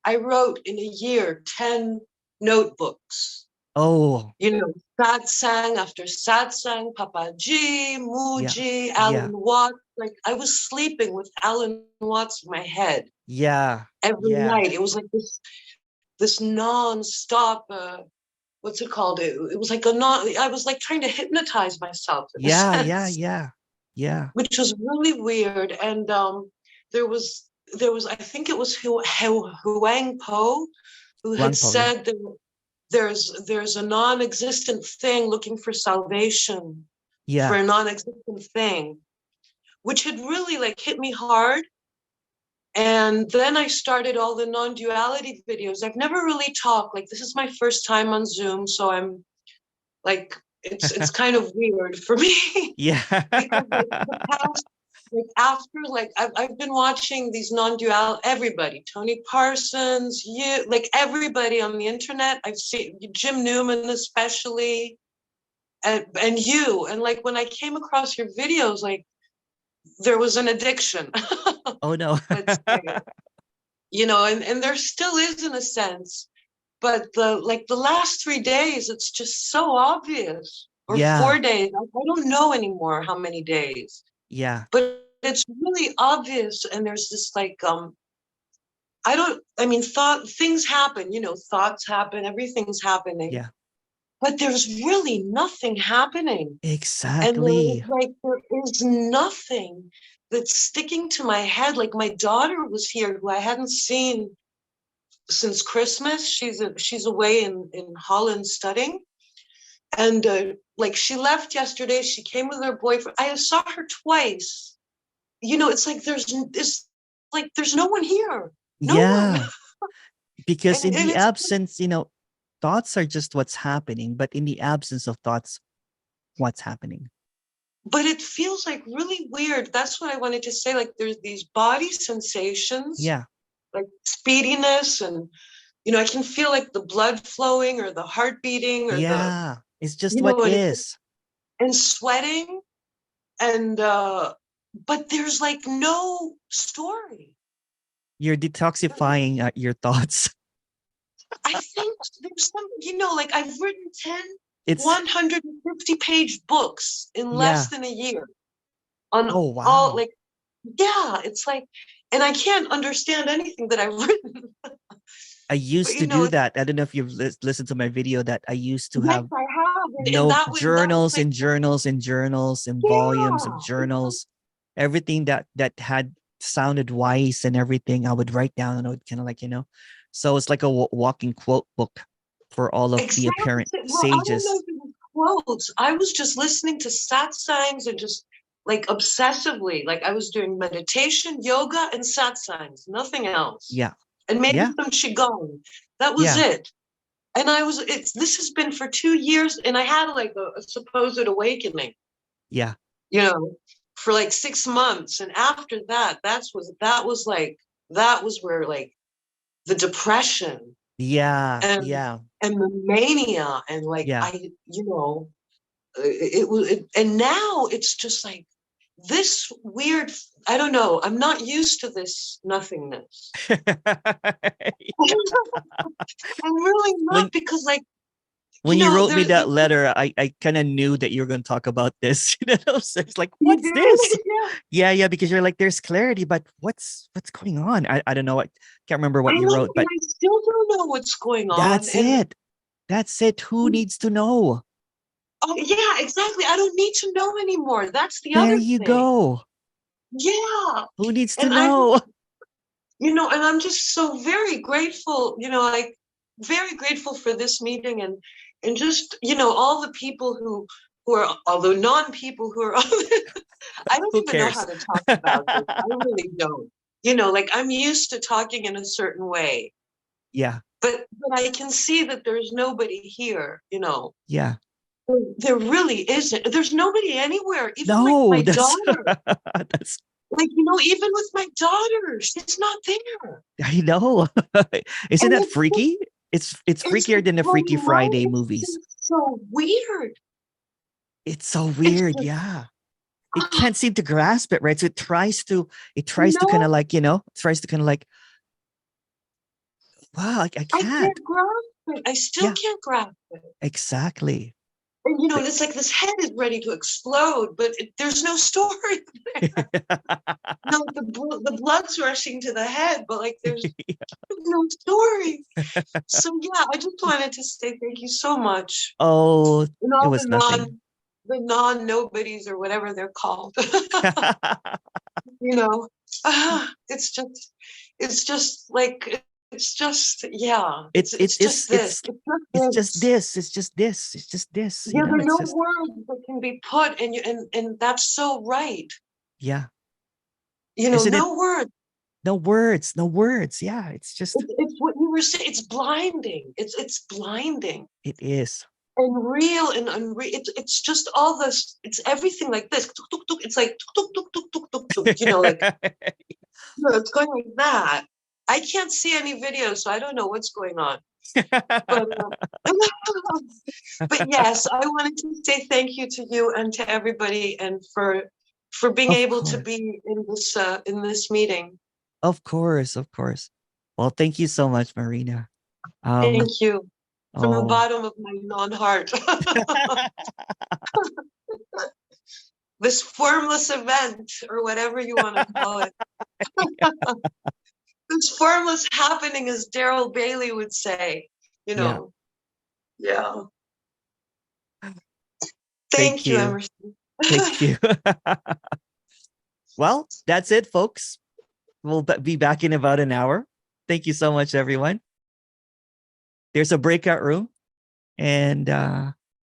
Speaker 10: I wrote in a year 10 notebooks.
Speaker 1: Oh,
Speaker 10: Satsang after satsang, Papaji, Muji, Alan Watts. Like I was sleeping with Alan Watts in my head.
Speaker 1: Yeah.
Speaker 10: Every night. It was like this non-stop, what's it called? It was like I was like trying to hypnotize myself.
Speaker 1: Yeah.
Speaker 10: Which was really weird. And there was, I think it was Huang Po, who had said that there's a non-existent thing looking for salvation for a non-existent thing, which had really like hit me hard. And then I started all the non-duality videos. I've never really talked, like this is my first time on Zoom, so I'm like, it's kind of weird for me.
Speaker 1: Yeah.
Speaker 10: Because like, the past, like after, like I've been watching these non-dual, everybody, Tony Parsons, you, like everybody on the internet. I've seen Jim Newman especially, and you. And like when I came across your videos, like there was an addiction.
Speaker 1: Oh no.
Speaker 10: Let's say. And there still is in a sense, but the last 3 days, it's just so obvious. Or 4 days. I don't know anymore how many days.
Speaker 1: Yeah.
Speaker 10: But it's really obvious. And there's this like, things happen, thoughts happen, everything's happening.
Speaker 1: Yeah.
Speaker 10: But there's really nothing happening.
Speaker 1: Exactly.
Speaker 10: And there is nothing that's sticking to my head. Like my daughter was here, who I hadn't seen since Christmas. She's away in Holland studying. And like she left yesterday, she came with her boyfriend. I saw her twice. It's like there's no one here. No one.
Speaker 1: Because in the absence, thoughts are just what's happening, but in the absence of thoughts, what's happening?
Speaker 10: But it feels like really weird. That's what I wanted to say. Like there's these body sensations.
Speaker 1: Yeah.
Speaker 10: Like speediness, and I can feel like the blood flowing or the heart beating, or
Speaker 1: it's just what is.
Speaker 10: And sweating, and but there's like no story.
Speaker 1: You're detoxifying your thoughts.
Speaker 10: I think there's some, like I've written 150-page books in less than a year on all, like, it's like, and I can't understand anything that I've written.
Speaker 1: I used to do that. I don't know if you've listened to my video that I used to have.
Speaker 10: I have.
Speaker 1: Journals and journals and journals and volumes of journals. Everything that had sounded wise and everything, I would write down, and I would kind of like, so it's like a walking quote book for all of the apparent sages.
Speaker 10: I don't know quotes. I was just listening to satsangs and just like obsessively, like I was doing meditation, yoga, and satsangs, nothing else.
Speaker 1: Yeah.
Speaker 10: And maybe some qigong. That was it. And this has been for 2 years, and I had like a supposed awakening.
Speaker 1: Yeah.
Speaker 10: For like 6 months. And after that, that was where like the depression.
Speaker 1: Yeah.
Speaker 10: And the mania. And like, and now it's just like this weird, I don't know. I'm not used to this nothingness. I'm really not, because like,
Speaker 1: when you wrote me that letter, I kind of knew that you were going to talk about this. So it's like, what's this? Yeah, because you're like, there's clarity, but what's going on? I don't know. I can't remember what you wrote, but
Speaker 10: I still don't know what's going on.
Speaker 1: That's it. Who needs to know?
Speaker 10: Oh yeah, exactly. I don't need to know anymore. That's the
Speaker 1: There
Speaker 10: other
Speaker 1: you
Speaker 10: thing.
Speaker 1: go.
Speaker 10: Yeah.
Speaker 1: Who needs to
Speaker 10: And
Speaker 1: know?
Speaker 10: and I'm just so very grateful, like very grateful for this meeting and just, all the people who are, although non-people who are, I don't
Speaker 1: Who
Speaker 10: even know how
Speaker 1: cares?
Speaker 10: to talk about this. I really don't. Like I'm used to talking in a certain way,
Speaker 1: Yeah.
Speaker 10: but I can see that there's nobody here,
Speaker 1: Yeah.
Speaker 10: There really isn't. There's nobody anywhere. Even like
Speaker 1: No,
Speaker 10: my
Speaker 1: that's
Speaker 10: daughter.
Speaker 1: that's
Speaker 10: Like, even with my daughter, she's not there.
Speaker 1: I know. Isn't
Speaker 10: And
Speaker 1: that
Speaker 10: it's just,
Speaker 1: freaky? It's
Speaker 10: it's
Speaker 1: freakier than the
Speaker 10: so
Speaker 1: Freaky
Speaker 10: right.
Speaker 1: Friday
Speaker 10: It's
Speaker 1: movies.
Speaker 10: just so weird.
Speaker 1: It's so
Speaker 10: It's
Speaker 1: weird.
Speaker 10: just,
Speaker 1: Yeah. It can't seem to grasp it, right? So it tries to kind of
Speaker 10: no,
Speaker 1: like, tries to kind of like, wow, I
Speaker 10: I
Speaker 1: can't.
Speaker 10: can't grasp it. I still
Speaker 1: Yeah,
Speaker 10: can't grasp it.
Speaker 1: exactly.
Speaker 10: And, and it's like this head is ready to explode, but there's no story there. The blood's rushing to the head, but like there's no story. So yeah, I just wanted to say thank you so much.
Speaker 1: Oh,
Speaker 10: And
Speaker 1: it
Speaker 10: all
Speaker 1: was nothing.
Speaker 10: the non-nobodies or whatever they're called. It's just like yeah. It's just this.
Speaker 1: It's just this. It's just this. It's just this.
Speaker 10: There are
Speaker 1: It's
Speaker 10: no
Speaker 1: just
Speaker 10: words that can be put, and that's so right.
Speaker 1: yeah. Isn't it?
Speaker 10: No words.
Speaker 1: No words. No words. Yeah. It's just
Speaker 10: It's what you were saying. It's blinding. It's blinding.
Speaker 1: it is.
Speaker 10: And real and unreal. It's just all this. It's everything like this. Tuk, tuk, tuk. It's like tuk, tuk, tuk, tuk, tuk, tuk. It's going like that. I can't see any videos, so I don't know what's going on. But but yes, I wanted to say thank you to you and to everybody, and for being
Speaker 1: Of
Speaker 10: able to
Speaker 1: course.
Speaker 10: be in this meeting.
Speaker 1: Of course. Of course. Well, thank you so much, Marina.
Speaker 10: Thank you from the
Speaker 1: Oh.
Speaker 10: bottom of my non-heart. This formless event, or whatever you want to call it. This formless happening, as Daryl Bailey would say.
Speaker 1: Yeah.
Speaker 10: Yeah.
Speaker 1: Thank
Speaker 10: Thank you,
Speaker 1: you.
Speaker 10: Emerson.
Speaker 1: Thank you. Well, that's it, folks. We'll be back in about an hour. Thank you so much, everyone. There's a breakout room, and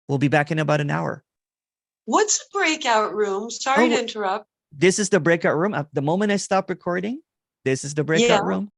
Speaker 1: we'll be back in about an hour.
Speaker 10: What's a breakout room? Sorry to interrupt.
Speaker 1: This is the breakout room. The moment I stop recording, this is the breakout room.